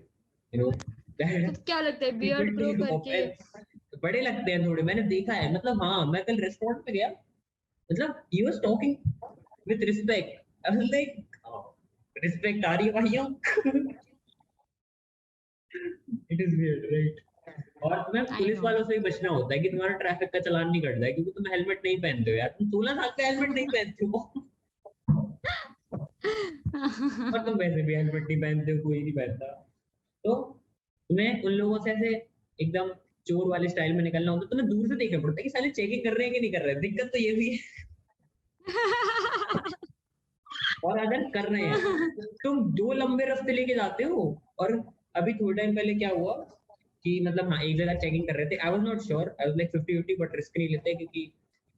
you know. तो That क्या लगता है people बियर्ड ग्रो take करके? offense. बड़े लगते हैं थोड़े, मैंने देखा है। मतलब हाँ, मैं कल रेस्टोरेंट में गया, मतलब he was talking with respect. I was like, respect आ रही है भाइयों। It is weird, right. और तुम्हें आई पुलिस नो। वालों से भी बचना होता है कि तुम्हारा ट्रैफिक का चालान नहीं कट जाए, क्योंकि तुम हेलमेट नहीं पहनते हो यार। तुम 16 साल का हेलमेट नहीं पहनते हो। और तुम वैसे भी हेलमेट नहीं पहनते हो, कोई नहीं पहनता। तो तुम्हें उन लोगों से ऐसे एकदम चोर वाले स्टाइल में निकलना होता है, तुम्हें दूर से देखना पड़ता है कि साले चेकिंग कर रहे हैं कि नहीं कर रहे हैं। दिक्कत तो ये भी है। और अगर कर रहे हैं तुम 2 लंबे रास्ते लेके जाते हो। और अभी थोड़े टाइम पहले क्या हुआ कि मतलब हाँ एक जगह चेकिंग कर रहे थे, I was not sure, I was like 50-50, but risk नहीं लेते क्योंकि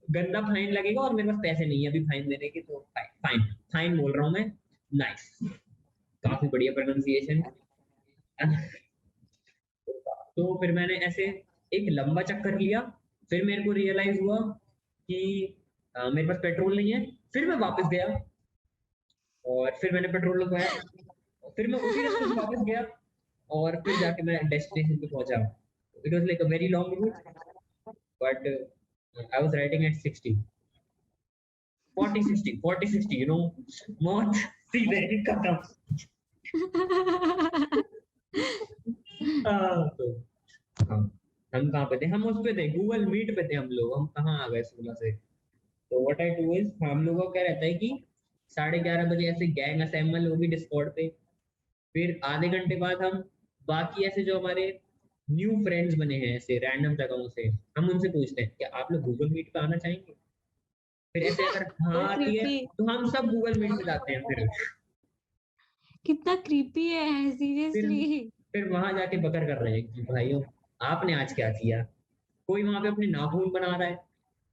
गंदा फाइन लगेगा और मेरे पास पैसे नहीं है अभी फाइन देने के, तो फाइन फाइन बोल रहा हूँ मैं। नाइस, काफी बढ़िया प्रोनाउंसिएशन। तो फिर मैंने ऐसे एक लंबा चक्कर लिया। फिर मेरे को रियलाइज हुआ कि मेरे पास पेट्रोल नहीं है। फिर मैं वापस गया और फिर मैंने पेट्रोल लगवाया। फिर मैं उसी रास्ते से वापस गया और फिर जाके मैं डेस्टिनेशन पे पहुंचा। It was like a very long route, but I was riding eight 60 40 60 40 60, you know, मौत सीधे खत्म। तो हाँ, हम कहाँ पे थे? हम उस पे थे, गूगल मीट पे थे हम लोग। हम कहाँ आ गए सोलह से? तो व्हाट आई डू इज, हम लोगों का क्या रहता है कि 11:30 बजे ऐसे गैंग असेंबल होगी डिस्कॉर्ड पे। फिर आधे घंटे बाद हम बाकी ऐसे जो हमारे न्यू फ्रेंड्स बने हैं ऐसे रैंडम जगहों से, हम उनसे पूछते हैं कि आप लोग गूगल मीट पे आना चाहेंगे। फिर ऐसे अगर So हाँ आती है creepy. तो हम सब गूगल मीट पे जाते हैं। कितना creepy है फिर seriously. फिर वहां जाके बकर कर रहे हैं कि भाइयों आपने आज क्या किया। कोई वहां पे अपने नाखून बना रहा है,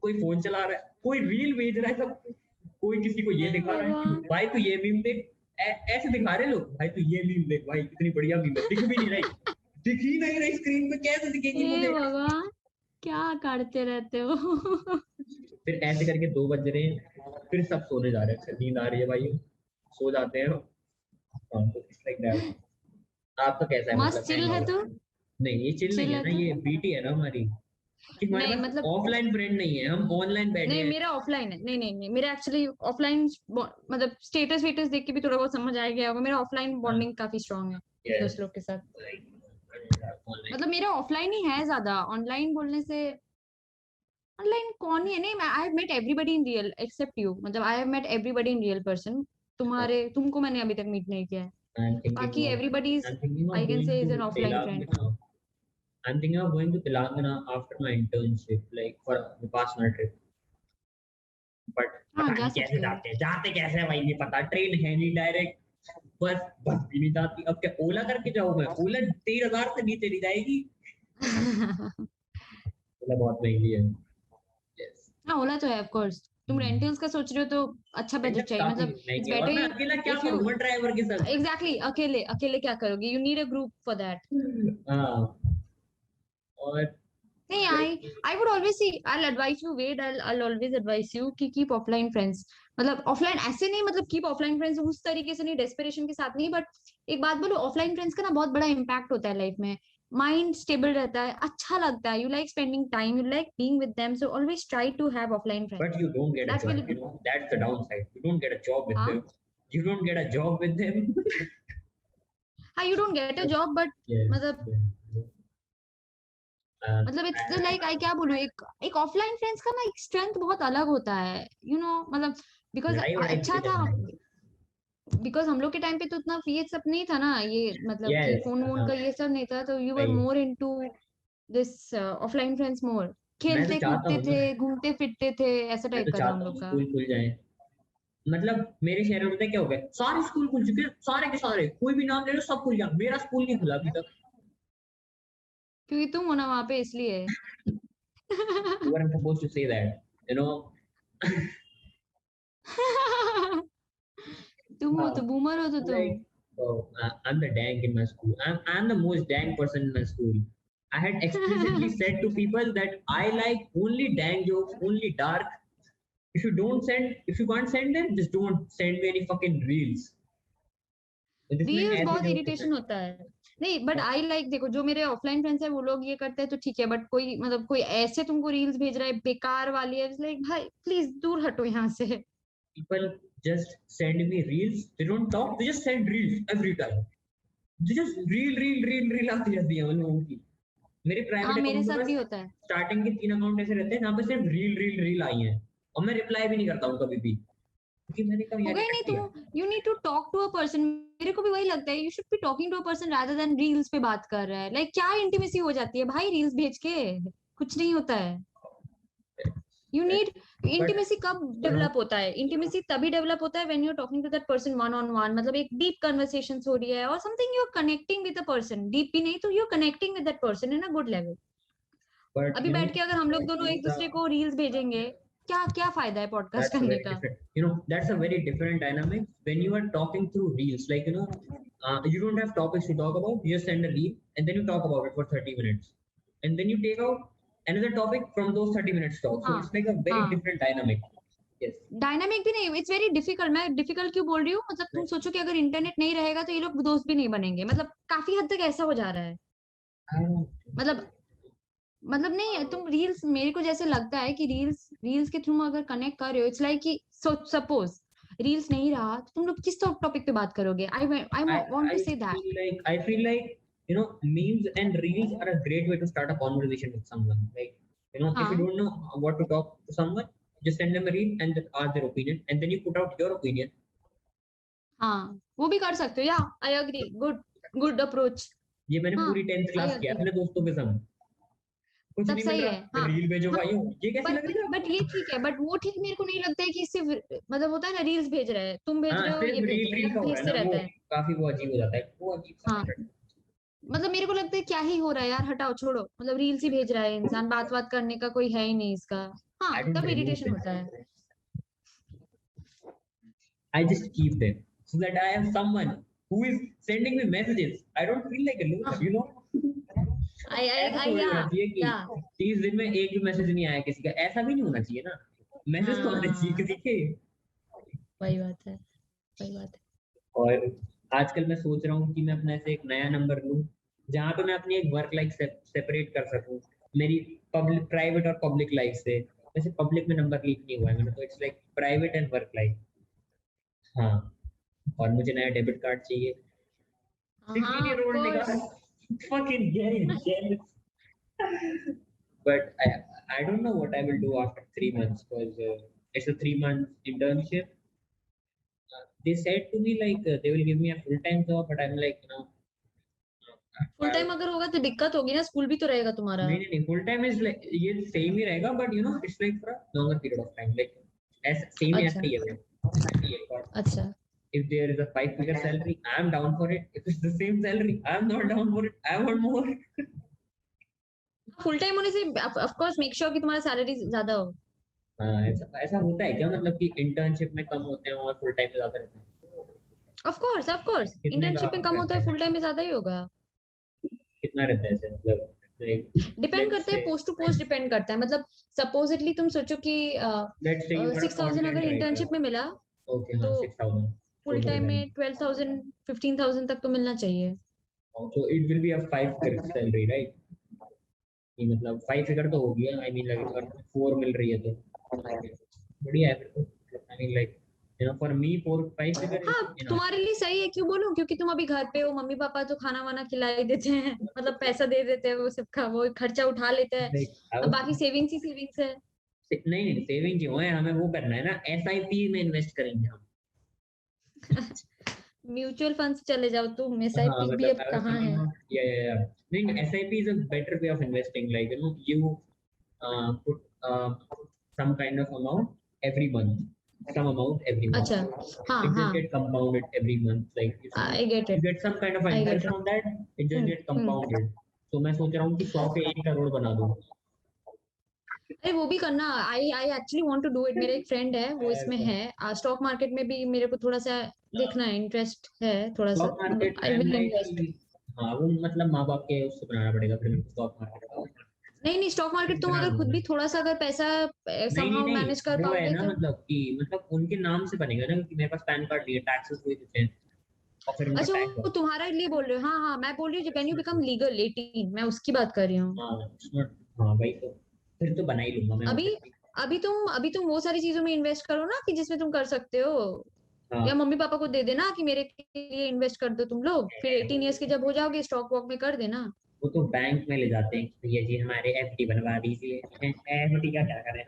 कोई फोन चला रहा है, कोई रील भेज रहा है सबको, कोई किसी को ये हे दिखा रहा है कि भगवान. भाई तू ये मीम देख। ऐसे दिखा रहे लोग, भाई तू ये मीम देख, भाई कितनी बढ़िया मीम है, दिख भी नहीं रही, दिख ही नहीं रही स्क्रीन पे, कैसे दिखेगी हे मुझे। भगवान, क्या करते रहते हो? फिर ऐसे करके 2 बज रहे हैं, फिर सब सोने जा रहे हैं, अच्छा नींद आ रही है भाई, सो जाते हैं। हाँ, तो इट्स लाइक दैट। आपका कैसा है मस्त मतलब चिल हैंग है आउट? तू. नहीं ये चिल नहीं चिल है है ना, तू. ये बीटी है ना हमारी, कि हमारे नहीं पास मतलब ऑफलाइन फ्रेंड नहीं है, हम ऑनलाइन बैठे नहीं, हैं। मेरा ऑफलाइन है. नहीं नहीं नहीं, मेरा एक्चुअली ऑफलाइन मतलब स्टेटस वेटस देख के भी थोड़ा बहुत समझ आ गया होगा. मेरा ऑफलाइन हाँ, बॉन्डिंग काफी स्ट्रांग है यस, दोस्त लोग के साथ. Like online. मतलब मेरा ऑफलाइन ही है ज्यादा. ऑनलाइन बोलने से ऑनलाइन कौन ही है. नहीं, I have met everybody in real except you. मतलब I have met everybody in real person. तुमको मैंने अभी तक मीट नहीं किया है. बाकी everybody is, I'm thinking of I can going से, to is an offline friend. Telangana. I'm thinking of going to Telangana after my internship, like for the personal trip. But हाँ, पता जा नहीं कैसे सकते हो. जाते हैं, जाते कैसे हैं भाई नहीं पता, ट्रेन है नहीं डायरेक्ट, बस बस भी नहीं जाती। अब क्या ओला करके जाऊँ मैं? ओला 13,000 से नीचे नहीं जाएगी। ओला बहुत महंगी है। Yes. हाँ, ओला तो है ऑफ कोर्स. तुम हम्म। रेंटल्स का सोच रहे हो तो अच्छा बजट रेंटल्स चाहिए. काफी मतलब इट्स महंगी है और मैं अकेला बेटर क्या इफ यू. करूंगा ड्राइवर के साथ। एग्जैक्टली, अकेले अकेले क्या करोगे? You need a group for that. हाँ, और नहीं, like, I would always see, I advise you wait, I always advise you कि कीप ऑफलाइन फ्रेंड्स. मतलब ऑफलाइन ऐसे नहीं, मतलब कीप ऑफलाइन फ्रेंड्स उस तरीके से नहीं, डेस्परेशन के साथ नहीं, बट एक बात बोलो, ऑफलाइन फ्रेंड्स का ना बहुत बड़ा इम्पैक्ट होता है लाइफ में. माइंड स्टेबल रहता है, अच्छा लगता है, you like spending time, you like being with them, so always try to have offline but friends. you don't get a that's job, will. you know, that's the downside. You don't get a job with हाँ them. You don't get a job with them. हाँ, you don't get a job but Yes. मतलब Uh, मतलब it's like, आई क्या बोलूं, एक एक offline friends का ना एक स्ट्रेंथ बहुत अलग होता है, मतलब बिकॉज लड़ाई वड़ाई भी अच्छा तो था. करना है। बिकॉज हम लोग के टाइम पे तो उतना ये सब नहीं था ना, ये मतलब कि Yes. फोन वोन का ये सब नहीं था, तो यू वर वही, more into this offline friends more. मैं तो खेलते चाहता कूदते हूँ थे, ना, घूमते फिरते थे, ऐसा मैं टाइप तो का था हम चाहता हूँ लोग का. स्कूल खुल जाए। मतलब मेरे शहर में पता है क्या हो गया, सारे स्कूल खुल चुके हैं, सारे के सारे, कोई भी नाम ले लो सब खुल गया, मेरा स्कूल नहीं खुला अभी तक। क्योंकि तुम हो ना वहां पे इसलिए. You weren't supposed to say that, you know. तुम हो तो हाँ, बूमर हो तो तुम. like, oh, I'm the dank in my school. I'm the most dank person in my school. I had explicitly said to people that I like only dank jokes, only dark. If you can't send them, just don't send me any fucking reels. जिसमें reels ऐसे बहुत jokes irritation होता है. नहीं but I like, देखो जो मेरे offline friends है वो लोग ये करते हैं तो ठीक है, बट कोई मतलब कोई ऐसे तुमको रील्स भेज रहा है बेकार वाली है, लाइक भाई प्लीज दूर हटो यहाँ से. people just send me reels. They don't talk. They just send reels every time. They just reel आती रहती है उन लोगों की। मेरे हाँ, प्राइवेट मेरे अकाउंट में साथ बस भी होता है. स्टार्टिंग के 3 अकाउंट ऐसे रहते हैं जहाँ पे सिर्फ रील रील रील आई हैं और मैं रिप्लाई भी नहीं करता हूँ कभी भी। क्योंकि मैंने कहा यार होगा ही नहीं, तुम you need to talk to a person. मेरे को भी वही लगता है, you should be talking to a person rather than reels पे बात कर रहा है। लाइक क्या इंटीमेसी हो जाती है भाई रील्स भेज के, कुछ नहीं होता है। यू नीड बट इंटीमेसी कब डेवलप होता है? इंटीमेसी तभी डेवलप होता है when you are talking to that person one on one, मतलब एक डीप कन्वर्सेशन हो रही है और something you are connecting with the person. Deep भी नहीं तो you are connecting with that person in a good level. अभी यू नो बैठ के अगर हम लोग दोनों एक दूसरे को रील्स भेजेंगे, क्या क्या फायदा है पॉडकास्ट that's a करने very का? different, that's a very different dynamic when you are talking through reels. Like, you don't have topics to talk about, you just send a reel and then you talk about it for 30 minutes and then you take out another topic from those 30 minutes talk, so हाँ it's like a very हाँ, different dynamic. Yes. Dynamic भी नहीं, it's very difficult. मैं difficult क्यों बोल रही हूँ, मतलब तुम सोचो कि अगर इंटरनेट नहीं रहेगा तो ये लोग दोस्त भी नहीं बनेंगे, मतलब काफी हद तक ऐसा हो जा रहा है। I don't know. मतलब मतलब नहीं, तुम रील्स, मेरे को जैसे लगता है कि रील्स रील्स के थ्रू अगर कनेक्ट कर रहे हो, इट्स लाइक कि सपोज रील्स नहीं रहा तो तुम लोग किस टॉपिक पे बात करोगे? I I want I to say that. feel like memes and reels are a great way to start a conversation with someone. Like, if you हाँ don't know what to talk to someone, just send them a reel and just ask their opinion, and then you put out your opinion. हाँ, वो भी कर सकते हो, या I agree, good good approach. ये मैंने हाँ पूरी 10th आई क्लास किया अग्री, अपने दोस्तों के संग। कुछ तब नहीं मिल सही है। रहा, हाँ रील भेजो हाँ, भाइयों, ये कैसी लग बट रही है बट आपको? ये ठीक है, बट वो ठीक मेरे को नहीं लगता है कि सिर्फ मतलब होता है ना, रील्स भेज रहे हैं, तुम भेज हाँ, रहे हो, सिर्फ ये भेज रील रहे हैं, रील या का हो रहा है भेजते ना वो, रहता है। काफी वो अजीब हो जाता है, वो अजीब सा हाँ, लग रहा है। मतलब मेरे को लगता है क्या ही हो रहा है यार, हटाओ छोड़ो, मतलब रील्स ही भेज रहा है इंसान, बात बात करने का कोई है ही नहीं इसका। I हाँ don't तब remove इरिटेशन them. होता है। I just keep them so that I have someone who is sending me messages. I don't feel like a loser. ऐसा आई थोड़ी या होना चाहिए या कि 30 दिन में एक भी मैसेज नहीं आया किसी का, ऐसा भी नहीं होना चाहिए ना। मैसेज तो आने चाहिए हाँ, किसी के। वही बात है, वही बात है। और आजकल मैं सोच रहा हूँ कि मैं अपना ऐसे एक नया नंबर लूँ जहाँ पे मैं अपनी एक वर्क लाइफ सेपरेट कर सकूँ मेरी पब्लिक प्राइवेट और पब्लिक लाइफ से। वैसे पब्लिक में नंबर लीक नहीं हुआ है मैंने, तो it's like private and work life. हाँ, और मुझे नया डेबिट कार्ड चाहिए। हाँ 16 year of old nigga, course. fucking getting jealous. But I don't know what I will do after 3 months because it's a 3 month internship. They said to me like they will give me a full time job, but I'm like, full time अगर होगा तो दिक्कत होगी ना, school भी तो रहेगा तुम्हारा। नहीं, full time is like ये सेम ही रहेगा, but it's like for a longer period of time, like as same ही अच्छा ऐसा ही है वो। अच्छा, If there is a 5 figure salary, I'm down for it. If it's the same salary, I'm not down for it. I want more. Full time होने से of course make sure कि तुम्हारा salary ज्यादा हो। हाँ, ऐसा ऐसा होता है क्या, मतलब कि इंटर्नशिप में कम होते हैं और फुल टाइम में ज्यादा रहते हैं? ऑफ कोर्स कितने का इंटर्नशिप में कम होता रहता है, है? फुल टाइम में ज्यादा ही होगा। कितना रहता है ऐसे, मतलब डिपेंड लेट्स करता है, से पोस्ट टू पोस्ट डिपेंड करता है। मतलब सपोजिटली तुम सोचो कि let's say you are a 6,000 content अगर राइटर। इंटर्नशिप में मिला ओके, हाँ, तो 6000 फुल टोटल टाइम रिवेन्यू। में 12,000 15,000 तक तो मिलना चाहिए। So it will be a 5 figure salary, right? कि मतलब 5 figure तो हो गया, आई मीन लाइक अगर 4 मिल रही है तो बढ़िया है फिर तो। I mean like for me 4 5 figure हाँ, इज इनफ। तुम्हारे लिए सही है, क्यों बोलूं, क्योंकि तुम अभी घर पे हो, मम्मी पापा तो खाना वाना खिला ही देते हैं, मतलब पैसा दे देते हैं, वो सबका वो खर्चा उठा लेते हैं। लाइक अब बाकी सेविंग्स ही सेविंग्स है। नहीं, सेविंग क्यों है, हमें वो करना है ना, एसआईपी में इन्वेस्ट करेंगे हम। म्यूचुअल फंड से चले जाओ तुम, हाँ, एसआईपी भी मतलब अब I was कहाँ thinking है। of, yeah. नहीं, SIP is a better way of investing. Like, you put some kind of amount every month, some amount every month. अच्छा, हाँ It just हाँ, get compounded every month. Like, I get you it, get some kind of a I interest get it. from that, it just get hmm. compounded. तो मैं सोच रहा हूँ कि 100 पे 1 करोड़ बना दूँ। अरे वो भी करना, I I actually want to do it. मेरा एक फ्रेंड है वो इसमें है, स्टॉक मार्केट में भी मेरे को थोड़ा सा देखना है, इंटरेस्ट है थोड़ा सा, स्टॉक मतलब मार्केट आई में विल लाइक इन्वेस्ट। हाँ, वो मतलब माँ बाप के उससे बनाना पड़ेगा फिर मेरे को स्टॉक मार्केट का। नहीं नहीं, स्टॉक मार्केट तुम बना अगर खुद दूंगा। भी थोड़ा सा अगर पैसा नहीं, समहाउ मैनेज कर वो है पाओगे ना, तो। मतलब कि मतलब उनके नाम से बनेगा ना, क्योंकि मेरे पास पैन कार्ड नहीं है, टैक्सेस वही देते हैं और फिर उनका अच्छा, टैक्स वो तुम्हारा लिए बोल रहे हो? हाँ हाँ, मैं बोल रही हूँ व्हेन यू बिकम लीगल 18, मैं उसकी बात कर रही हूँ। हाँ, हाँ भाई, तो फिर तो बना ही लूंगा मैं अभी ऑब्वियसली। अभी तुम वो सारी चीजों में इन्वेस्ट करो ना कि जिसमें तुम कर सकते हो, या हाँ, मम्मी पापा को दे देना कि मेरे लिए इन्वेस्ट कर दो तुम लोग, फिर 18 ईयर्स के जब हो जाओगे स्टॉक वॉक में कर देना। वो तो बैंक में ले जाते हैं कि भैया जी हमारे एफडी बनवा दीजिए। एफडी का क्या करें?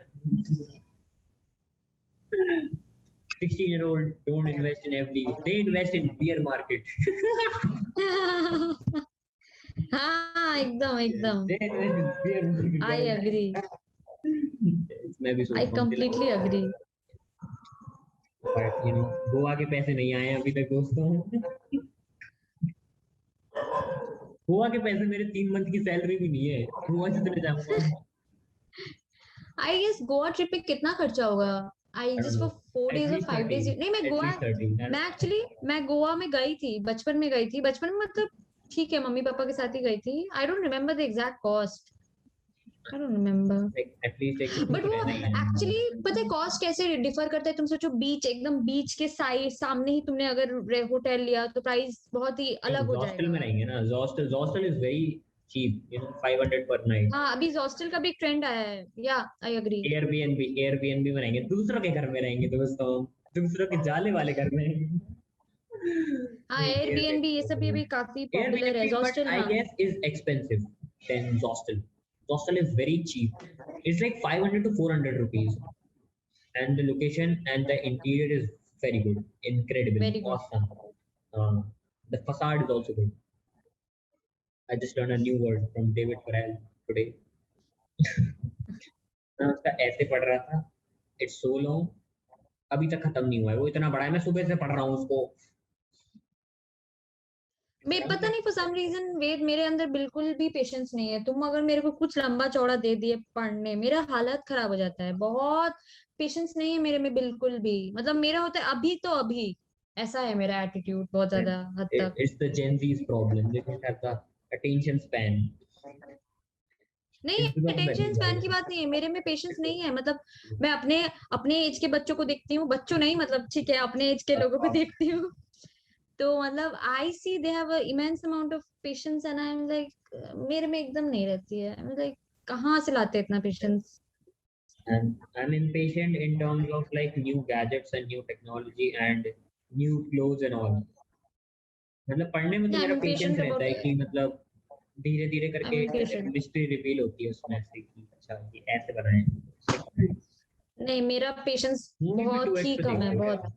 16-year-old don't invest in FD. They invest in beer market. हाँ एकदम एकदम They invest in beer market. I agree. मैं भी सोच I रहा हूँ completely agree. बट गोवा के पैसे नहीं आए अभी तक दोस्तों। गोवा के पैसे मेरे 3 मंथ की सैलरी भी नहीं है, गोवा से चले जाऊंगा। I guess गोवा ट्रिप पे कितना खर्चा होगा? I just for 4 At days or least 5 days. 30. नहीं मैं At गोवा least 30. मैं एक्चुअली मैं गोवा में गई थी, बचपन में गई थी, बचपन में मतलब ठीक है मम्मी पापा के साथ ही गई थी। I don't remember the exact cost. I don't remember. Like, at least एक दिन बट तो वो रहना ही है। एक्चुअली पता है कॉस्ट कैसे डिफर करता है? तुम सोचो बीच एकदम बीच के साइड सामने ही तुमने अगर होटल लिया तो प्राइस बहुत ही अलग हो हॉस्टल में जाएगा। रहेंगे ना, हॉस्टल इज वेरी चीप, 500 पर नाइट। हाँ अभी हॉस्टल का भी एक ट्रेंड आया है। या आई एग्री। एयरबीएनबी में रहेंगे, दूसरों के घर में रहेंगे दोस्तों, दूसरों के जाले वाले घर में। हाँ एयरबीएनबी ये सब भी काफी पॉपुलर है। Airbnb, but हॉस्टल I हाँ guess is expensive than hostel. Hostel is very cheap. It's like 500 to 400 rupees, and the location and the interior is very good, incredible, very good. awesome. Uh, the facade is also good. I just learned a new word from David Farrell today. मैं उसका ऐसे पढ़ रहा था, it's so long, अभी तक खत्म नहीं हुआ है, वो इतना बड़ा है, मैं सुबह से पढ़ रहा हूँ उसको। मैं पता नहीं फॉर सम रीजन वेद मेरे अंदर बिल्कुल भी पेशेंस नहीं है। तुम अगर मेरे को कुछ लंबा चौड़ा दे दिए पढ़ने मेरा हालत खराब हो जाता है। बहुत पेशेंस नहीं है मेरे में बिल्कुल भी। मतलब मेरा होता है अभी तो अभी, ऐसा है मेरा एटीट्यूड बहुत ज्यादा हद तक। It's the Gen Z's problem. They don't have the attention span. नहीं It's because of attention span की everybody. बात नहीं है, मेरे में पेशेंस नहीं है। मतलब मैं अपने अपने एज के बच्चों को देखती हूँ, बच्चों नहीं मतलब ठीक है अपने एज के लोगों को देखती हूँ, तो मतलब I see they have immense amount of patience and I am like मेरे में एकदम नहीं रहती है। आई एम लाइक कहाँ से लाते हैं इतना patience? And I'm impatient in terms of like new gadgets and new technology and new clothes and all. मतलब पढ़ने में तो आई मेरा एम पेशेंस पेशेंट रहता अबाउट है कि मतलब धीरे धीरे आई एम करके पेशेंट। मिस्ट्री रिवील होती है उसमें, ऐसे कि अच्छा ये ऐसे बनाए। नहीं मेरा पेशेंस मूवी भी बहुत 2x ही पे कम है देखते हो क्या? बहुत।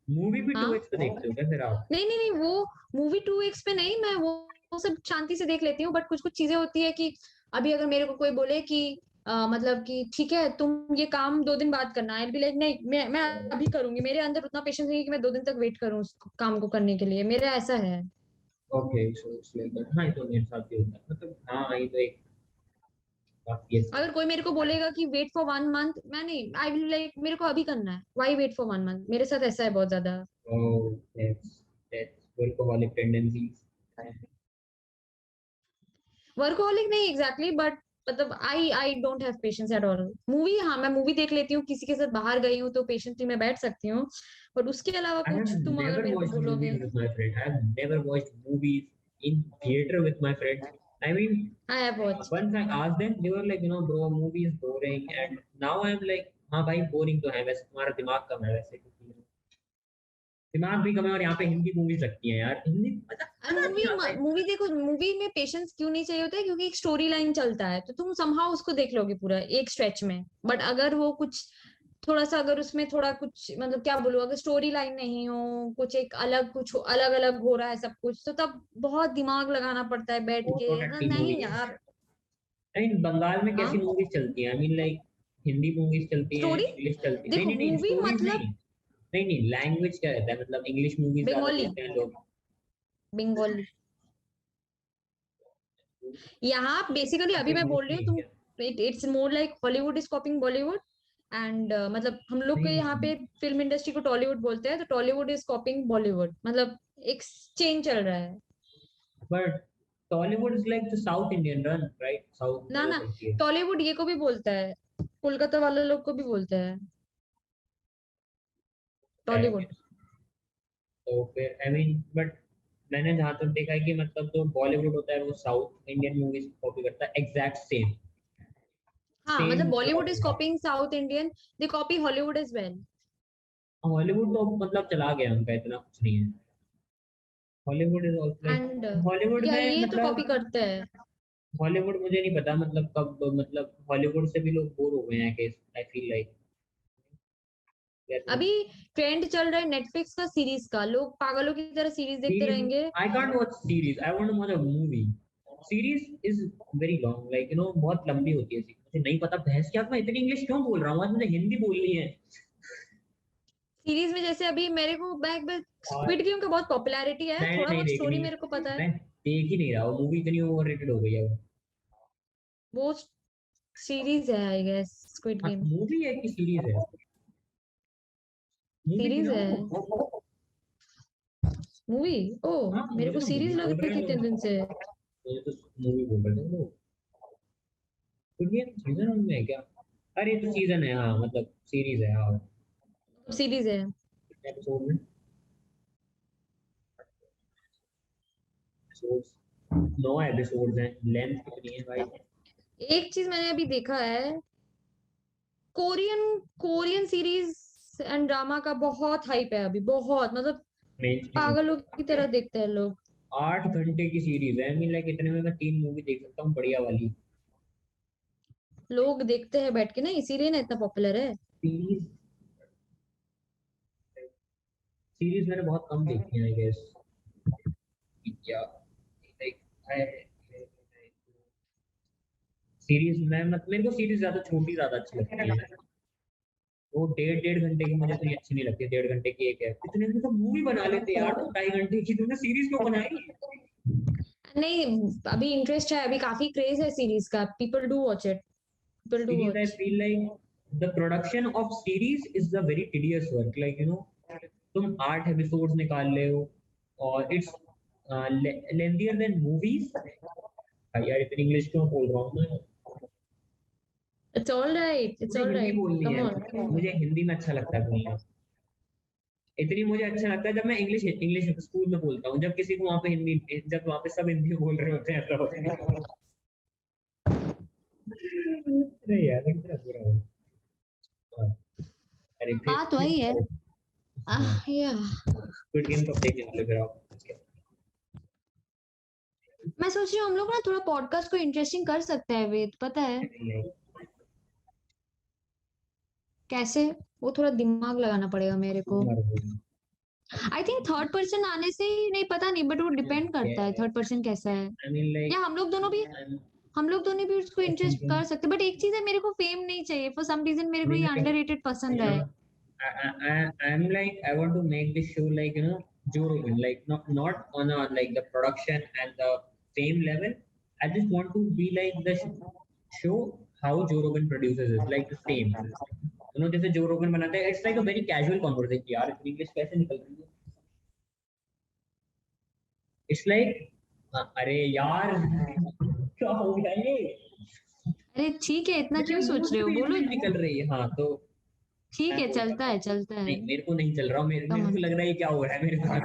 मूवी भी हाँ 2x पे देखते हो क्या फिर आप? नहीं नहीं नहीं वो मूवी 2x पे नहीं, मैं वो सब शांति से देख लेती हूँ। बट कुछ कुछ चीजें होती है कि अभी अगर मेरे को कोई बोले कि मतलब कि ठीक है तुम ये काम 2 दिन बाद करना, आई बी लाइक नहीं मैं अभी करूंगी। मेरे अंदर उतना पेशेंस नहीं है कि मैं 2 दिन तक वेट करूँ उस काम को करने के लिए, मेरा ऐसा है। Okay, so it's like that. हाँ, ये तो मेरे साथ भी होता है, मतलब हाँ ये तो एक काफी है। अगर कोई मेरे को बोलेगा कि वेट फॉर 1 मंथ, मैं नहीं, आई विल लाइक मेरे को अभी करना है, वाई वेट फॉर 1 मंथ? मेरे साथ ऐसा है बहुत ज्यादा। Oh, that's workaholic tendencies. Workaholic नहीं एग्जैक्टली बट मतलब I don't have patience at all. Movie हाँ मैं मूवी देख लेती हूँ, किसी के साथ बाहर गई हूँ तो पेशेंटली मैं बैठ सकती हूँ, बट उसके अलावा I have कुछ तुम अगर never मेरे को watched बोलोगे। movies with my friends. I have never watched movies in theater with my friends. I mean, I have watched. once I asked them, they were like, bro, movie is boring. And now I'm like, हाँ भाई boring तो है, वैसे तुम्हारा दिमाग कम है वैसे, क्योंकि दिमाग भी कम है और यहाँ पे हिंदी मूवीज लगती हैं यार, हिंदी मजा मजा मूवी नहीं आता है। मूवी देखो, मूवी में पेशेंस क्यों नहीं चाहिए होता है? क्योंकि एक स्टोरी लाइन चलता है तो तुम समहाउ उसको देख लोगे पूरा एक स्ट्रेच में। बट अगर वो कुछ थोड़ा सा अगर उसमें थोड़ा कुछ मतलब क्या बोलूं, अगर स्टोरी लाइन नहीं हो, कुछ एक अलग कुछ अलग अलग हो रहा है सब कुछ, तो तब बहुत दिमाग लगाना पड़ता है बैठ वो के। तो टट्टी मूवी नहीं है। यार। आई मीन बंगाल में कैसी हाँ मूवीज चलती हैं? I mean like Hindi movies चलती हैं, स्टोरी इंग्लिश चलती है, नहीं देखो नहीं नहीं मूवी स्टोरीज मतलब नहीं, नहीं नहीं लैंग्वेज क्या रहता है, मतलब इंग्लिश मूवीज ज्यादा बंगाली देखते हैं लोग। बंगाली। यहाँ बेसिकली अभी मैं इंग्लिश बोल रही नहीं हूँ है तुम, क्या? It's more like Hollywood is कॉपिंग Bollywood and मतलब हम लोग के यहाँ नहीं, पे फिल्म इंडस्ट्री को टॉलीवुड बोलते हैं, तो टॉलीवुड इज कॉपिंग बॉलीवुड, मतलब एक चेंज चल रहा है। But Tollywood is like the south Indian run, right? South में ना जो ना चलती है। टॉलीवुड ये को भी बोलता है, कोलकाता वाले लोग को भी बोलते हैं टॉलीवुड। तो फिर आई मीन बट मैंने जहां तक देखा है कि मतलब जो बॉलीवुड होता है वो साउथ इंडियन मूवीज कॉपी करता है, एग्जैक्ट सेम हाँ सेम मतलब बॉलीवुड प्लॉट इज होता है। Copying South Indian, they copy Hollywood as well. Hollywood तो मतलब चला गया, उनका इतना कुछ नहीं है। Hollywood is also like, and Hollywood या में ये तो कॉपी मतलब करते हैं। हॉलीवुड मुझे नहीं पता मतलब कब, मतलब हॉलीवुड से भी लोग बोर हो गए हैं, आई फील लाइक अभी ट्रेंड चल रहा है नेटफ्लिक्स का सीरीज का, लोग पागलों की तरह सीरीज देखते रहेंगे। I can't watch series. I want to watch a movie. Series is very long, like बहुत लंबी होती है सीरीज। मुझे नहीं पता भैंस क्या मैं इतनी इंग्लिश क्यों बोल रहा हूँ, आज मुझे हिंदी बोलनी है। सीरीज में जैसे अभी मेरे को बैक स्क्विड गेम का बहुत पॉपुलैरिटी है, नहीं थोड़ा नहीं बहुत स्टोरी देखनी, मेरे को पता है। मैं देख ही नहीं रहा, वो मूवी इतनी ओवररेटेड हो गई है। वो सीरीज है I guess, Squid Game movie है कि सीरीज है? मूवी थी सीरीज ना है। वो? मूवी? ओ हाँ मेरे मुझे को तो सीरीज मूवी लग बोल रही रहे थी हैं इतने लोग, दिन से। मुझे तो मूवी बोल रहे थे लोग। सीजन में है क्या? अरे ये तो सीजन है, हाँ मतलब सीरीज है, हाँ। सीरीज है। एपिसोड में एपिसोड्स 9 एपिसोड्स हैं, लेंथ कितनी है भाई? एक चीज मैंने अभी देखा है, Korean Korean series and drama का बहुत हाइप है अभी, बहुत मतलब मेन पागलों की तरह देखते हैं लोग। 8 घंटे की सीरीज है, आई मीन लाइक इतने में मैं 3 मूवी देख सकता हूँ बढ़िया वाली। लोग देखते हैं बैठ के ना, इसीलिए ना इतना पॉपुलर है। सीरीज सीरीज मैंने बहुत कम देखी है आई गेस। क्या लाइक सीरीज में मत मेरे को सीरीज ज्यादा छोटी ज्यादा अच्छी लगती है। वो 1.5 घंटे की मुझे इतनी अच्छी नहीं लगती, 1.5 घंटे की एक है, इतने में तो मूवी बना लेते यार, तो 2.5 घंटे की तुमने सीरीज क्यों बनाई? नहीं, अभी इंटरेस्ट है, अभी काफी क्रेज है सीरीज का, people do watch it, people do Series, I watch. feel like the production of series is the very tedious work. Like तुम 8 एपिसोड्स निकाल ले हो और इट्स लेंथियर देन मूवीज। यार इतनी इंग्लिश क्यों बोल रहा हूँ मैं? इट्स ऑल राइट, इट्स मुझे ऑल हिंदी राइट, बोलनी कम है, ऑन। मुझे हिंदी में अच्छा लगता है बोलना। इतनी मुझे अच्छा लगता है जब मैं इंग्लिश इंग्लिश स्कूल में बोलता हूँ, जब किसी को वहां पे हिंदी, जब वहां पे सब हिंदी बोल रहे होते हैं तो अरे यार कितना बुरा हो। हाँ, अरे बात वही है। हाँ, या स्क्विड गेम कब देखने वाले फिर आप? मैं सोच रही हूँ हम लोग ना थोड़ा पॉडकास्ट को इंटरेस्टिंग कर सकते हैं वेद, पता है नहीं, कैसे? वो थोड़ा दिमाग लगाना पड़ेगा मेरे को। मर गई। आई थिंक थर्ड पर्सन आने से ही, नहीं पता नहीं, बट वो डिपेंड करता है थर्ड पर्सन कैसा है। I mean या like हम लोग दोनों भी उसको I'm इंटरेस्ट thinking, कर सकते हैं, बट एक चीज है, मेरे को फेम नहीं चाहिए फॉर सम रीजन, मेरे I को mean ये like अंडररेटेड पसंद है। uh, I'm like I want to make this show like Joe Rogan, like not on a like the production and the fame level. I just want to be like the show how Joe Rogan produces it, like the same. जैसे जो रोगन बनाते हैं, it's like a very casual conversation. यार इतनी English कैसे निकल रही है? इट्स लाइक अरे यार क्या हो गया ये? अरे ठीक है, इतना मेरे क्यों मुंह सोच से रहे हो, भी बोलो। इंग्लिश निकल रही है, हाँ तो ठीक मैं है, बोल चलता सकता है हूँ। चलता है। नहीं मेरे को नहीं चल रहा, कम मेरे को ऑन। लग रहा है क्या हो रहा है मेरे साथ।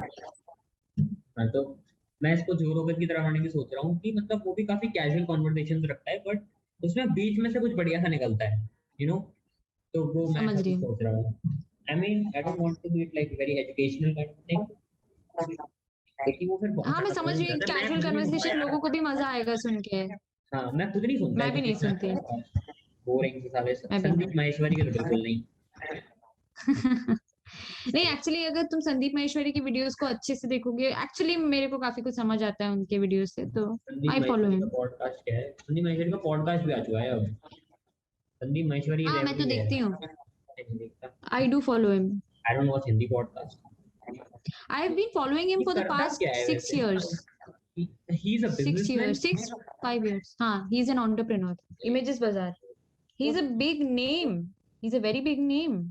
हाँ तो मैं इसको जो रोगन की तरह बनाने की सोच रहा हूँ कि मतलब वो भी काफी कैजुअल कॉन्वर्सेशन रखता है, बट उसमें बीच में से कुछ बढ़िया सा निकलता है यू नो तो वो मैं समझ ऐसा रही कुछ हूँ। सोच रहा हूँ। I mean I don't want to be like very educational kind of thing, क्योंकि वो फिर बहुत हाँ मैं ज्यादा समझ बोर हो रही हूँ, जाता है, मैं कैजुअल खुद नहीं सुनता कन्वर्सेशन यार। लोगों को भी मजा आएगा सुन के। हाँ मैं खुद नहीं सुनता मैं भी नहीं एजुकेशनल सुनती। पॉडकास्ट, बोरिंग से साले। मैं भी संदीप नहीं। माहेश्वरी के तो बिल्कुल नहीं। नहीं एक्चुअली अगर तुम संदीप महेश्वरी की वीडियोस को अच्छे से देखोगे, एक्चुअली मेरे को काफी कुछ समझ आता है उनके वीडियो से, तो संदीप आई फॉलो माहेश्वरी का हिम। पॉडकास्ट क्या है? संदीप माहेश्वरी का पॉडकास्ट भी आ चुका है अब। संदीप माहेश्वरी इज हाँ मैं तो एवरीवेयर। देखती हूँ, नहीं देखता। I do follow him. I don't watch Hindi podcast. I have been following him ये फॉर द करता क्या पास्ट है 6 वैसे? years। He is a 6 businessman. years, 5 years, हाँ, he is an entrepreneur. Images bazaar, he is a big name, he is a very big name.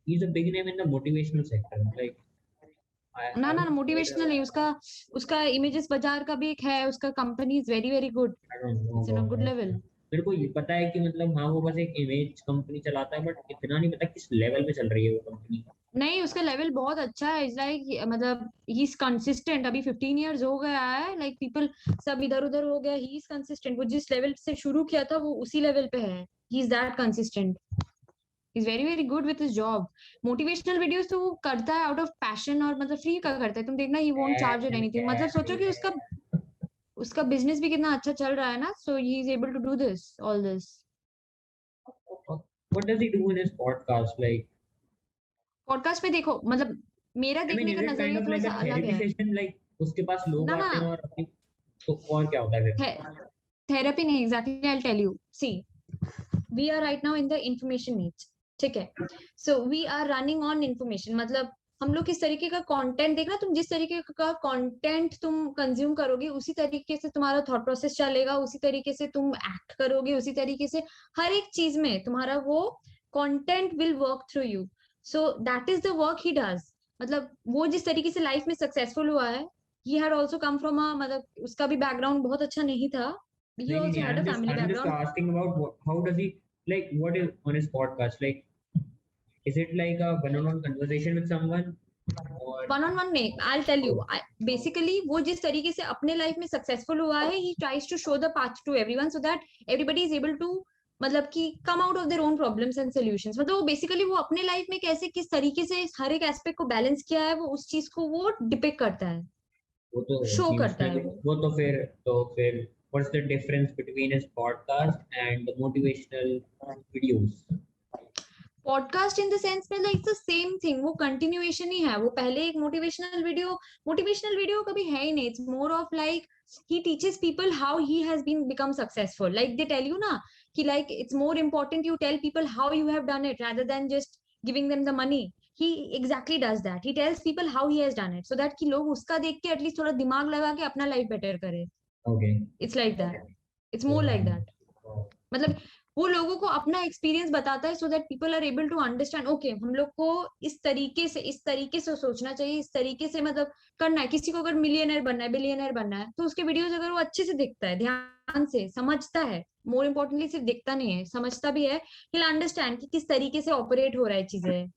He is a big name in the motivational sector, like I ना I ना motivational नहीं, उसका उसका images बाजार का भी एक है, उसका company is very very good, don't know it's in a about good that. Level. मेरे को ये पता है कि मतलब हाँ वो बस एक इमेज कंपनी चलाता है, बट इतना नहीं पता किस लेवल पे चल रही है वो कंपनी। नहीं उसका लेवल बहुत अच्छा है, इज लाइक मतलब ही इज कंसिस्टेंट, अभी 15 years हो गया है, लाइक पीपल सब इधर उधर हो गया, ही इज कंसिस्टेंट, वो जिस लेवल से शुरू किया था वो उसी लेवल पे है, he is that consistent, is very very good with his job. Motivational videos तो वो करता है आउट ऑफ पैशन, और मतलब फ्री का करता है, तुम देखना he won't charge it anything, मतलब सोचो कि उसका उसका बिजनेस भी कितना अच्छा चल रहा है ना, so he is able to do this all this. What does he do in his podcast? Like podcast पे देखो मतलब मेरा I mean, देखने is का it kind नजरिया of थोड़ा like सा a अलग therapy है session? Like उसके पास लोग ना आते हैं और अपनी तो और क्या होता है फिर? थेरेपी नहीं exactly I tell you see we are right now in the information age ठीक है so we are running on information मतलब हम लोग किस तरीके का कंटेंट देखना तुम जिस तरीके का कंटेंट तुम कंज्यूम करोगे उसी तरीके से तुम्हारा थॉट प्रोसेस चलेगा उसी तरीके से तुम एक्ट करोगे उसी तरीके से हर एक चीज में तुम्हारा वो content will work through you so that is the work he does मतलब वो जिस तरीके से लाइफ में सक्सेसफुल हुआ है he had also come from a मतलब उसका भी बैकग्राउंड बहुत अच्छा नहीं था he नहीं नहीं also नहीं, had a family I'm just background asking about how does he like what is on his podcast like? Is it like a one-on-one conversation with someone or one on one नहीं आई tell you basically वो जिस तरीके से अपने life में successful हुआ है he tries to show the path to everyone so that everybody is able to मतलब कि come out of their own problems and solutions मतलब वो बेसिकली वो अपने लाइफ में कैसे किस तरीके से हर एक एस्पेक्ट को बैलेंस किया है वो उस चीज को वो डिपिक्ट करता है वो तो शो कि करता उसमें है वो वो तो फिर what's the difference between his podcast and the motivational videos? Podcast in the sense में लाइक द सेम थिंग वो कंटिन्यूएशन ही है वो पहले एक मोटिवेशनल वीडियो कभी है ही नहीं it's more of like he teaches people how he has been become successful like they tell you na ki like it's more important you tell people how you have done it rather than just giving them the money he exactly does that he tells people how he has done it so that कि लोग उसका देख के at least थोड़ा दिमाग लगा के अपना लाइफ बेटर करे Okay. it's like that it's more like that Oh, मतलब वो लोगों को अपना एक्सपीरियंस बताता है so that people are able to understand okay हम लोग को इस तरीके से सोचना चाहिए इस तरीके से मतलब करना है किसी को अगर मिलियनर बनना है बिलियनर बनना है तो उसके वीडियोस अगर वो अच्छे से देखता है ध्यान से समझता है मोर इम्पोर्टेंटली सिर्फ देखता नहीं है समझता भी है ही अंडरस्टैंड कि किस तरीके से ऑपरेट हो रहा है चीजें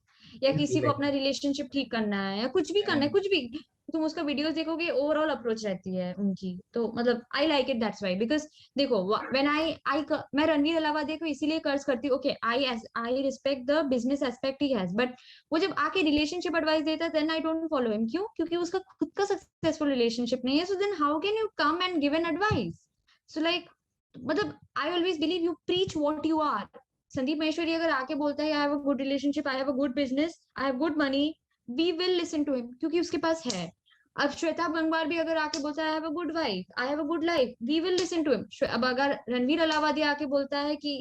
या किसी को like अपना रिलेशनशिप ठीक करना है या कुछ भी करना है कुछ भी तुम उसका वीडियोस देखोगे ओवरऑल अप्रोच रहती है उनकी तो मतलब I like it that's why because देखो व्हेन आई मैं रणवीर अलावादिया को इसीलिए कर्ज करती हूँ okay I respect the business aspect he has but वो जब आके रिलेशनशिप एडवाइस देता है then I don't follow him क्यों क्योंकि उसका खुद का सक्सेसफुल रिलेशनशिप नहीं है so then how can you come and give an advice so like मतलब I always believe you preach what you are Sandeep Maheshwari अगर आके बोलता है I have a good relationship I have a good business I have good money we will listen to him क्योंकि उसके पास है अब श्वेता बंगवार भी अगर आके बोलता है I have a good wife I have a good life we will listen to him अब अगर रणवीर अलावादी आके बोलता है कि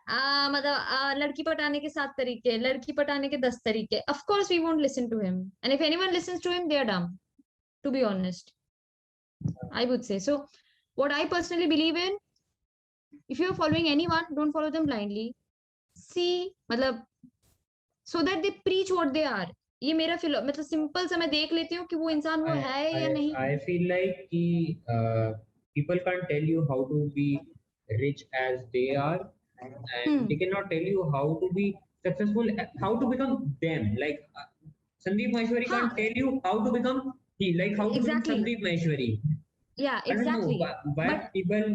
मतलब लड़की पटाने के 7 तरीके लड़की पटाने के 10 तरीके of course we won't listen to him and if anyone listens to him they are dumb to be honest I would say so what I personally believe in if you are following anyone don't follow them blindly see मतलब so that they preach what they are ये मेरा मतलब simple सा मैं देख लेती हूँ कि वो इंसान वो है या नहीं I feel like कि people can't tell you how to be rich as they are, and they cannot tell you how to be successful, how to become them. Like Sandeep Maheshwari हाँ can't tell you how to become he, like how to become exactly Sandeep Maheshwari. yeah I don't know exactly why but people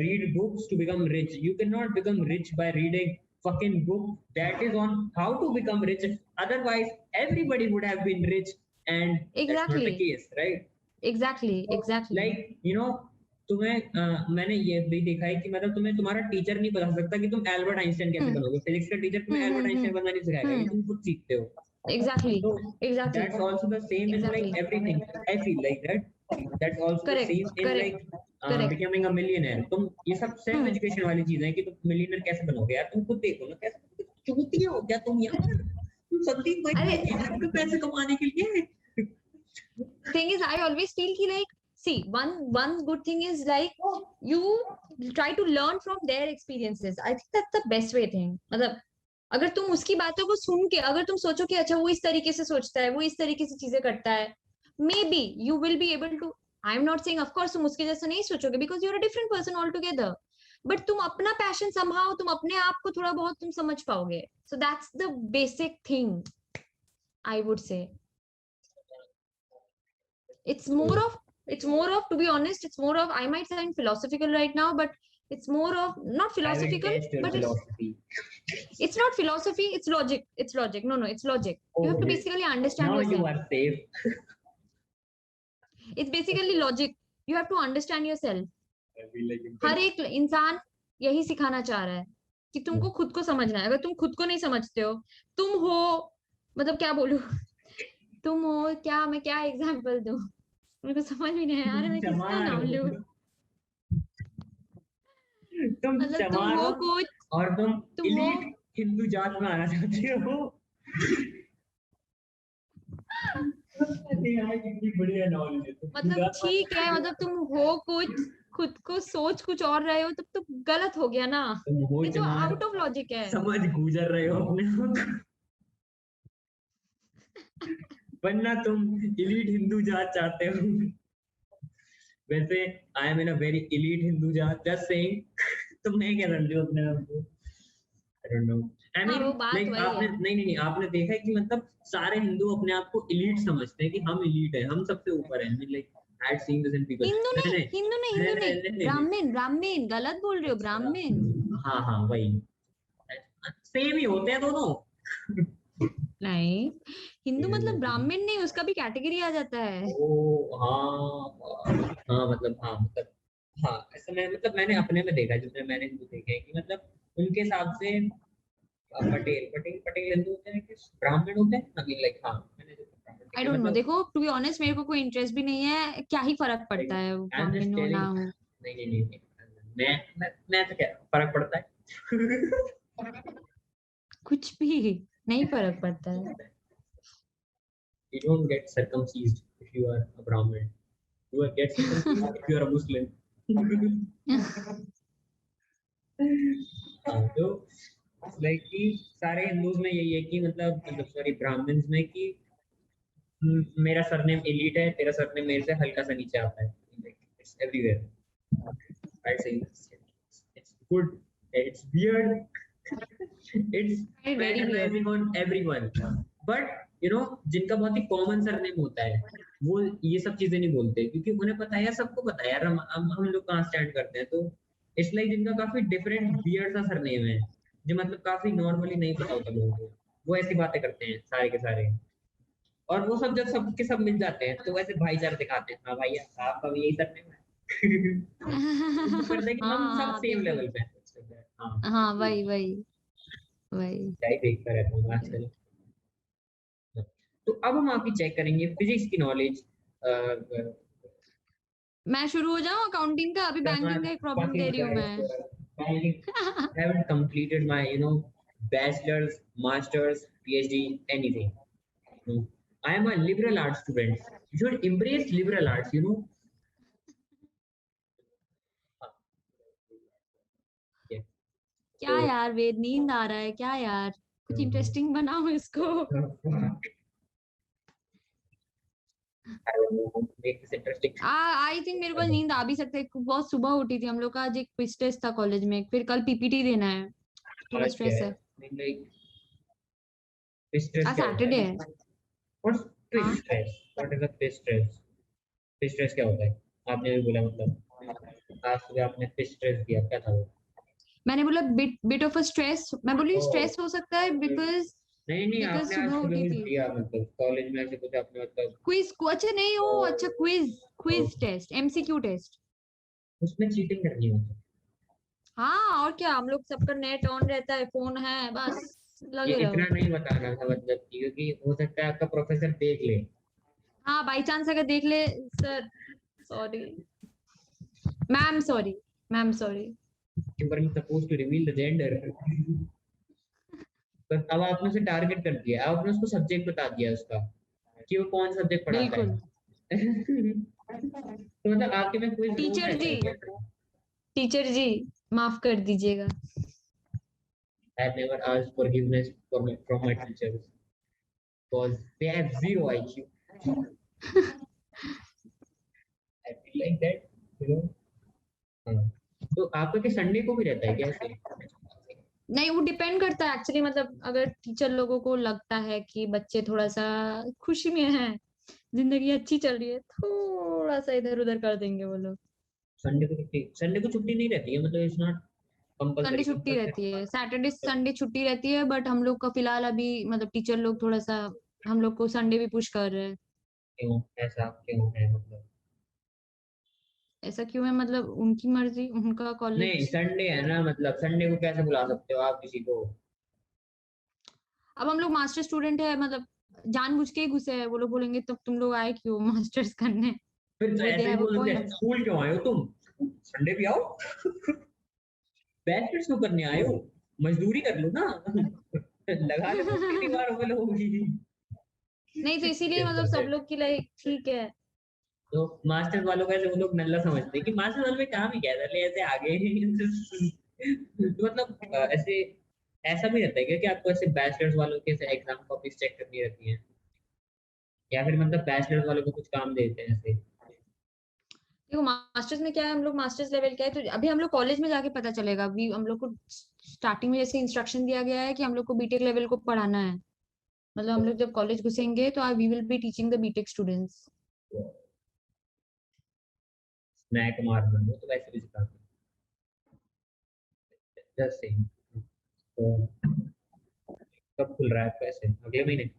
read books to become rich. You cannot become rich by reading fucking book that is on how to become rich. Otherwise, everybody would have been rich, and that's not the exactly case, right? exactly Like तुम्हें मैंने ये भी देखा है कि मतलब तुम्हें तुम्हारा टीचर नहीं बता सकता कि तुम एल्बर्ट आइंस्टाइन कैसे हम्म बनोगे फिजिक्स का टीचर तुम्हें एल्बर्ट आइंस्टाइन बनना नहीं सिखाएगा ये हम्म तुम खुद सीखते हो exactly so exactly that's also the same in like exactly everything I feel like that that's also the correct same in like correct correct becoming a millionaire तुम ये सब सेल्फ एजुकेशन वाली चीजें हैं कि तुम मिलियनर कैसे बनोगे यार तुम खुद देखो ना कैसे चूतिया हो क्या तुम यार तुम संदीप भाई अरे के पैसे कमाने के लिए thing is I always feel ki like see one good thing is like you try to learn from their experiences I think that's the best way thing मतलब अगर तुम उसकी बातों को सुन के अगर तुम सोचो कि अच्छा वो इस तरीके से सोचता है वो इस तरीके से चीजें करता है maybe you will be able to I am not saying of course तुम उसके जैसा नहीं सोचोगे because you are a different person all together बट तुम अपना पैशन समहाउ तुम अपने आप को थोड़ा बहुत तुम समझ पाओगे so that's the basic thing I would say it's more of to be honest it's more of I might sound philosophical right now but it's more of not I will philosophical test your but philosophy. it's not philosophy it's logic no it's logic you have to Okay. basically understand Now you yourself are safe. it's basically logic you have to understand yourself I feel like हर एक इंसान यही सिखाना चाह रहा है कि तुमको खुद को समझना है। अगर तुम खुद को नहीं समझते हो, तुम हो, मतलब क्या बोलूं, तुम हो क्या, मैं क्या एग्जांपल दूं, मेरे को समझ भी नहीं आ रहा मैं किसका चमार नाम हो, लूं। तुम मतलब तुम चमार हो हो कुछ, और तुम तुम हो इलीट हिंदू जात में आना चाहते हो। अरे यार कितनी बढ़िया नॉलेज है, तुम हिंदू मतलब जात में ठीक है, मतलब तुम हो कुछ, खुद को सोच कुछ और रहे हो, तब तो गलत हो गया ना, तुम हो ये तो चमार, आउट ऑफ लॉजिक है। समझ गुजर रहे हो अपने आप को। वरना तुम इलीट हिंदू जात चाहते हो। वैसे I am in a very elite Hindu जात, जस्ट सेइंग। तुम नहीं क्या समझो अपने आप को, आई डोंट नो। आई हाँ मीन वो बात लाइक वही आपने है। नहीं आपने देखा है कि मतलब सारे हिंदू अपने आप को इलीट समझते हैं कि हम इलीट है, हम सबसे ऊपर है। Like I had seen this in people. Hindu नहीं, मैंने हिंदू नहीं, हिंदू नहीं, नहीं ब्राह्मण, ब्राह्मण गलत बोल रहे हो, अच्छा, ब्राह्मण। हाँ हाँ वही, सेम ही होते हैं दोनों। नहीं, हिंदू मतलब ब्राह्मण नहीं, उसका भी कैटेगरी आ जाता है। ओ हाँ हाँ, मतलब हाँ मतलब हाँ, ऐसा मैं मतलब मैंने अपने में देखा है, जितने मैंने हिंदू देखे हैं कि मतलब उनके हिसाब से पटेल पटेल पटेल हिंदू होते हैं कि ब्राह्मण होते हैं, आई मीन लाइक हाँ मैंने जो ब्राह्मण आई देखे डोंट नो, मतलब देखो टू बी ऑनेस्ट मेरे को कोई इंटरेस्ट भी नहीं है, क्या ही फर्क पड़ता है वो आई एम जस्ट ब्राह्मण हो टेलिंग। ना हो। नहीं मैं तो क्या फर्क पड़ता है। कुछ भी नहीं फर्क पड़ता है। You don't get circumcised if you are a Brahmin. You will get circumcised if you are a Muslim. हाँ, तो लाइक कि सारे हिंदूज में यही है कि मतलब सॉरी ब्राह्मण्स में कि मेरा सरनेम एलीट है, तेरा सरनेम मेरे से हल्का सा नीचे आता है। It's everywhere, right? Saying it's good, it's weird, it's very weird. Patronising on everyone. But you know जिनका बहुत ही कॉमन सरनेम होता है वो ये सब चीजें नहीं बोलते, क्योंकि उन्हें पता है यार, सबको पता है यार हम लोग कहाँ स्टैंड करते हैं। तो इसलिए जिनका काफी डिफरेंट वियर्ड सा सरनेम है, जो मतलब काफी नॉर्मली नहीं पता होता लोगों को, वो ऐसी बातें करते हैं सारे के सारे। और वो सब जब सबके सब मिल जाते हैं तो वैसे भाईचारा दिखाते हैं, हाँ भैया आपका भी यही सरनेम है। वो करते हैं कि हम हाँ सब हाँ सेम बिल्कुल। लेवल पे हैं। हाँ, हाँ वही वही वही। क्या ही देखता रहता हूँ आजकल। तो अब हम आपकी चेक करेंगे फिजिक्स की नॉलेज। मैं शुरू हो जाऊं अकाउंटिंग का, अभी बैंकिंग का एक प्रॉब्लम दे fucking रही हूँ मैं। Christ, I haven't completed my, bachelor's, master's, PhD, anything. No. I am a liberal arts student. You should embrace liberal arts. Yeah. क्या So, यार वेद, नींद आ रहा है क्या यार, कुछ इंटरेस्टिंग बनाओ इसको। I don't know how to make this interesting. I think मेरे को नींद आ भी सकता है, बहुत सुबह उठी थी, हम लोग का आज एक क्विज टेस्ट था कॉलेज में, फिर कल पीपीटी देना है, थोड़ा आज क्या स्ट्रेस है? है। Like, stress आज क्या होता सैटरडे है? है। What's हाँ, stress? What is a stress? Stress क्या होता है? आपने भी बोला मतलब आज सुबह आपने स्ट्रेस दिया, क्या था वो? मैंने बोला bit bit of a stress, मैं बोली ओह, स्ट्रेस हो सकता है बिकॉज नहीं नहीं बिकॉज आपने आज सुबह सुबह उठी कुछ थी। दिया, मतलब कॉलेज में ऐसे कुछ आपने मतलब क्विज, अच्छा नहीं हो, अच्छा ओ, क्विज, ओ, क्विज टेस्ट, एमसीक्यू टेस्ट। उसमें चीटिंग करनी होती है। हाँ और क्या, हम लोग सबका नेट ऑन रहता है, फोन है, बस ये लगे रहो। इतना नहीं बताना था मतलब क्योंकि हो सकता है आपका प्रोफेसर देख ले। हाँ बाई चांस अगर देख ले sir, sorry ma'am, sorry ma'am, sorry. You were suppose to reveal the gender. बस अब आपने उसे टारगेट कर दिया, अब आपने उसको सब्जेक्ट बता दिया उसका कि वो कौन सब्जेक्ट पढ़ाता बिल्कुल। है। तो मतलब आपके में कोई रोल टीचर रहता जी, है क्या? टीचर जी माफ कर दीजिएगा। I have never asked forgiveness from my teachers because they have zero IQ. I feel like that, you know. हाँ। तो आपका क्या संडे को भी रहता है क्या ऐसे? नहीं वो डिपेंड करता है एक्चुअली, मतलब अगर टीचर लोगों को लगता है कि बच्चे थोड़ा सा खुशी में हैं, जिंदगी अच्छी चल रही है, थोड़ा सा इधर उधर कर देंगे वो लोग। संडे को छुट्टी नहीं रहती है, मतलब इट्स नॉट संडे कंपल्सरी छुट्टी कंपल्सरी। रहती है, सैटरडे संडे छुट्टी रहती है, बट हम लोग का फिलहाल अभी मतलब टीचर लोग थोड़ा सा हम लोग को संडे भी पुश कर रहे हैं। क्यों ऐसा क्यों है मतलब? ऐसा क्यों है? मतलब उनकी मर्जी, उनका नहीं कॉलेज। संडे है ना, मतलब संडे को कैसे बुला सकते हो आप किसी को? अब हम लोग मास्टर स्टूडेंट है, मतलब जानबूझ के ही घुसे हैं, वो लोग बोलेंगे तब तुम लोग आए क्यों मास्टर्स करने? फिर तो वो दे ऐसे ही हैव अ बोल सकते हैं, पॉइंट। स्कूल क्यों आए हो तुम, संडे भी आओ। बैचलर्स क्यों करने आए हो, मजदूरी कर लो ना। लगा लो खुद की दीवार वो लोग होगी। नहीं तो इसीलिए मतलब सब लोग की लाइक ठीक है। तो मास्टर्स वालों को ऐसे वो लोग नल्ला समझते हैं कि मास्टर्स वालों में काम ही क्या है, चले ऐसे आगे। तो मतलब ऐसे ऐसा भी रहता है क्या कि आपको ऐसे बैचलर्स वालों के एग्जाम कॉपीज चेक करनी रहती है, या फिर मतलब बैचलर्स वालों को कुछ काम देते हैं ऐसे? देखो मास्टर्स में क्या है, हम लोग मास्टर्स लेवल क्या है, तो अभी हम लोग कॉलेज में जाके पता चलेगा। अभी हम लोग को स्टार्टिंग में जैसे इंस्ट्रक्शन दिया गया है कि हम लोग को बीटेक लेवल को पढ़ाना है। मतलब हम लोग जब कॉलेज घुसेंगे तो we will be teaching the BTech students. Snack मार दूंगा तो वैसे भी सिखाते हैं जस्ट सेम। तो कब खुल रहा है आपका ऐसे, अगले महीने?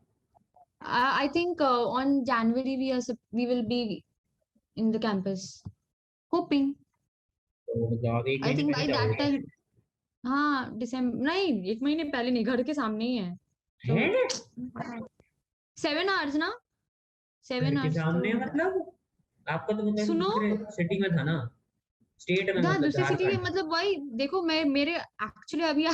I think on January we will be in the campus, hoping. तो मतलब आप एक आई महीने थिंक पहले बाय दैट जाओगे? टाइम। हाँ दिसंबर नहीं, एक महीने पहले नहीं, घर के सामने ही है तो। है 7 आवर्स ना, घर सेवन के आवर्स तो। सामने मतलब? आपका तो मतलब सुनो, दूसरे सिटी में था ना, स्टेट में, जहाँ मतलब दूसरी सिटी के झारखंड। मतलब वही देखो, मैं मेरे एक्चुअली अभी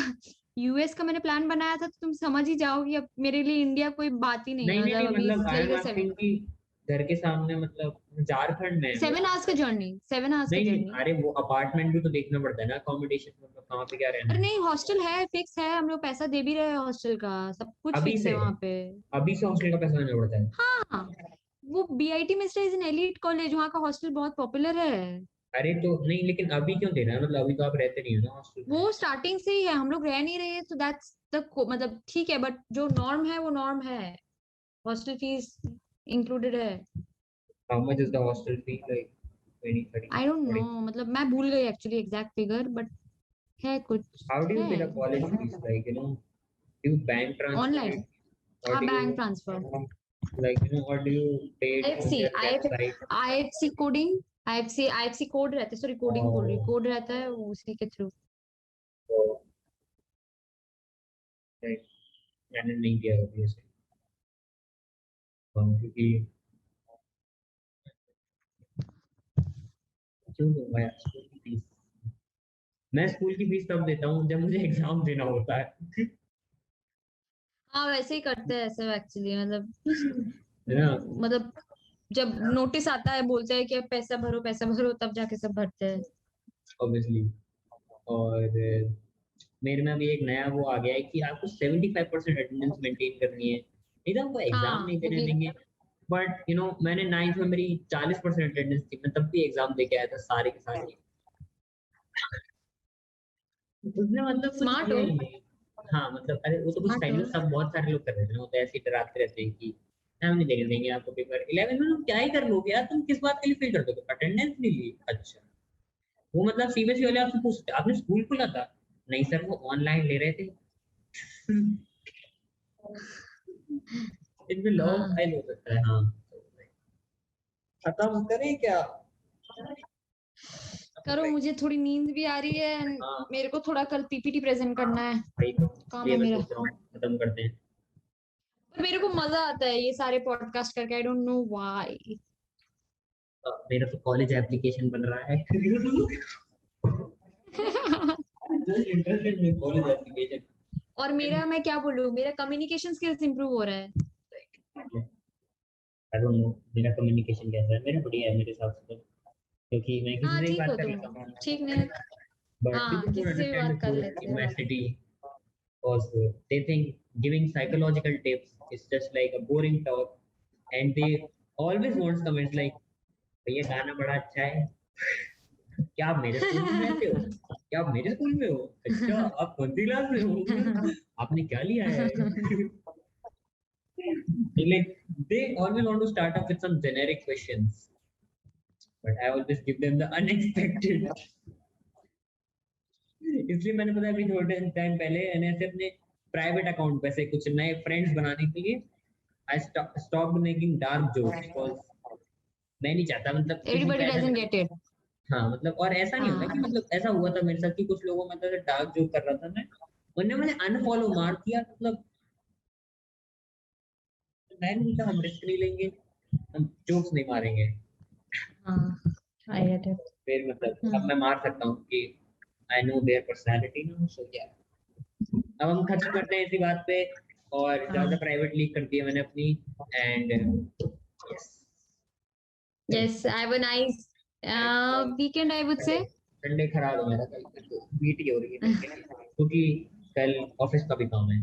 यूएस का मैंने प्लान बनाया था, तो तुम समझ ही जाओगी अब मेरे लिए इंडिया कोई बात ही नहीं नहीं है। नहीं मतलब नहीं, अभी मतलब it's I like am a asking कि घर के सामने मतलब झारखंड में है वो। 7 आवर्स का जर्नी, 7 आवर्स का नहीं नहीं, जर्नी। अरे वो अपार्टमेंट भी तो देखना पड़ता है ना, अकोमोडेशन, मतलब कहाँ पे क्या रहना अरे है। नहीं, हॉस्टल है, फिक्स है, हम लोग पैसा दे भी रहे हैं हॉस्टल का, सब कुछ अभी फिक्स से है वहां पे। अभी से हॉस्टल का पैसा देना पड़ता है? हाँ, वो BIT Mishra is an elite college, वहाँ का हॉस्टल बहुत पॉपुलर है। अरे तो नहीं, लेकिन अभी क्यों दे रहा है, मतलब अभी तो आप रहते नहीं हो ना हॉस्टल में। वो स्टार्टिंग से ही है, हम लोग रह नहीं रहे, तो दैट्स द मतलब ठीक है, बट जो नॉर्म है वो नॉर्म है। हॉस्टल फीस इंक्लूडेड है। How much is the hostel fee, like 20 30 I don't no, 40? मतलब मैं भूल गई एक्चुअली एग्जैक्ट फिगर, बट है कुछ हाउ डू यू है। पे the college fees, like do you bank transfer online, it, or हाँ do you bank transfer. or do you pay it on IFC, their website? IFC coding, IFC code रहता है, sorry coding बोल रही, और code रहता है उसी के थ्रू। तो like, मैंने नहीं किया कभी ऐसे, क्योंकि क्यों दूंगा यार स्कूल की फीस? मैं स्कूल की फीस तब देता हूँ जब मुझे एग्जाम देना होता है। हाँ वैसे ही करते हैं ऐसे एक्चुअली, मतलब है ना, मतलब जब नोटिस आता है बोलते हैं कि अब पैसा भरो, तब जाके सब भरते हैं। ऑब्वियसली। और मेरे में अभी एक नया वो आ गया है कि आपको 75% अटेंडेंस मेंटेन करनी है, नहीं तो आपको एग्जाम हाँ नहीं वो देने भी। देंगे। बट मैंने 9th में मेरी 40% अटेंडेंस थी, मैं तब भी एग्जाम दे के आया था सारे के सारे। उसने मतलब कुछ स्मार्ट किया हो, ही नहीं। हाँ मतलब, अरे वो तो कुछ स्मार्ट टाइम हो। में सब बहुत सारे लोग कर रहे थे ना, वो तो ऐसे ही डराते रहते हैं कि हम नहीं देने देंगे आपको पेपर। 11 में तुम क्या ही कर लोगे यार, तुम किस बात के लिए फेल कर दोगे, अटेंडेंस नहीं ली? अच्छा। वो मतलब सीबीएसई वाले आपसे पूछते आपने स्कूल खोला था? नहीं सर, वो ऑनलाइन ले रहे थे। इनमें लॉग हाँ फाइल हो सकता है, हाँ। खत्म करें क्या? करो, मुझे थोड़ी नींद भी आ रही है and हाँ मेरे को थोड़ा कल पीपीटी प्रेजेंट करना है, भाई, तो काम ये है मैं मेरा। सोच रहा हूँ खत्म करते हैं। पर मेरे को मजा आता है ये सारे पॉडकास्ट करके, आई डोंट नो व्हाई। मेरा तो कॉलेज एप्लीकेशन बन रहा है। Just interested in college application. और मेरा, मैं क्या बोलूं, मेरा कम्युनिकेशन स्किल्स इंप्रूव हो रहा है। आई डोंट नो मेरा कम्युनिकेशन कैसा है, मेरा बढ़िया है मेरे हिसाब से तो, क्योंकि मैं किसी हाँ से भी ठीक बात हो कर तुम, लेता हूँ। ठीक नहीं। But हाँ people don't किसी से भी understand the बात कर truth लेते in my हो। city, because they think giving psychological tips is just like a boring talk, and they always want comments like, भैया गाना बड़ा अच्छा है, क्या आप मेरे स्कूल में रहते हो, क्या आप मेरे स्कूल में हो, अच्छा आप कौन सी क्लास में हो, आपने क्या लिया है? Like they always want to start off with some generic questions, but I always give them the unexpected. इसलिए मैंने पता है अभी थोड़े टाइम पहले मैंने ऐसे अपने प्राइवेट अकाउंट पे से कुछ नए फ्रेंड्स बनाने के लिए I stopped making dark jokes, because मैं नहीं चाहता मतलब किसी को एवरीबॉडी ऐसा डजंट लगे। Get it. हाँ मतलब, और ऐसा नहीं होता कि हाँ मतलब ऐसा हुआ था मेरे साथ कि कुछ लोगों में तो डार्क जोक कर रहा था मैं, उन्होंने मुझे अनफॉलो मार दिया, मतलब मैंने सोचा हम रिस्क नहीं लेंगे, हम जोक्स नहीं मारेंगे। हाँ, आई गेट इट। फिर मतलब अब मैं मार सकता हूँ कि आई नो देयर पर्सनालिटी ना, सो क्या। अब हम खत्म करते हैं इसी बात पे, और ज्यादा हाँ, प्राइवेट लीक कर दिया मैंने अपनी, and yes. Yes, I have a nice weekend I would say. Sunday खराब है मेरा, कल बीट ही हो रही है मेरी, क्योंकि कल ऑफिस का भी काम है,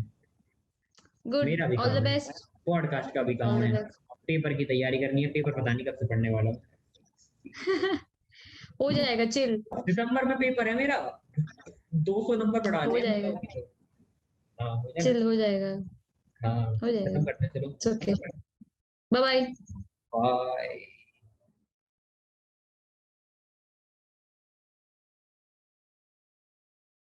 गुड, मेरा भी ऑल द काम है, बेस्ट। पॉडकास्ट का भी ऑल काम द है, बेस्ट। पेपर की तैयारी करनी है, पेपर पता नहीं कब से पढ़ने वाला हूँ। हो जाएगा, चिल। दिसंबर में पेपर है मेरा, 200 नंबर बढ़ा हो दिए मतलब जाएगा, अभी तो। हाँ हो जाएगा। चिल हो जाएगा, हाँ हो खत्म जाएगा। करते हैं, चलो। It's okay, bye bye. Bye.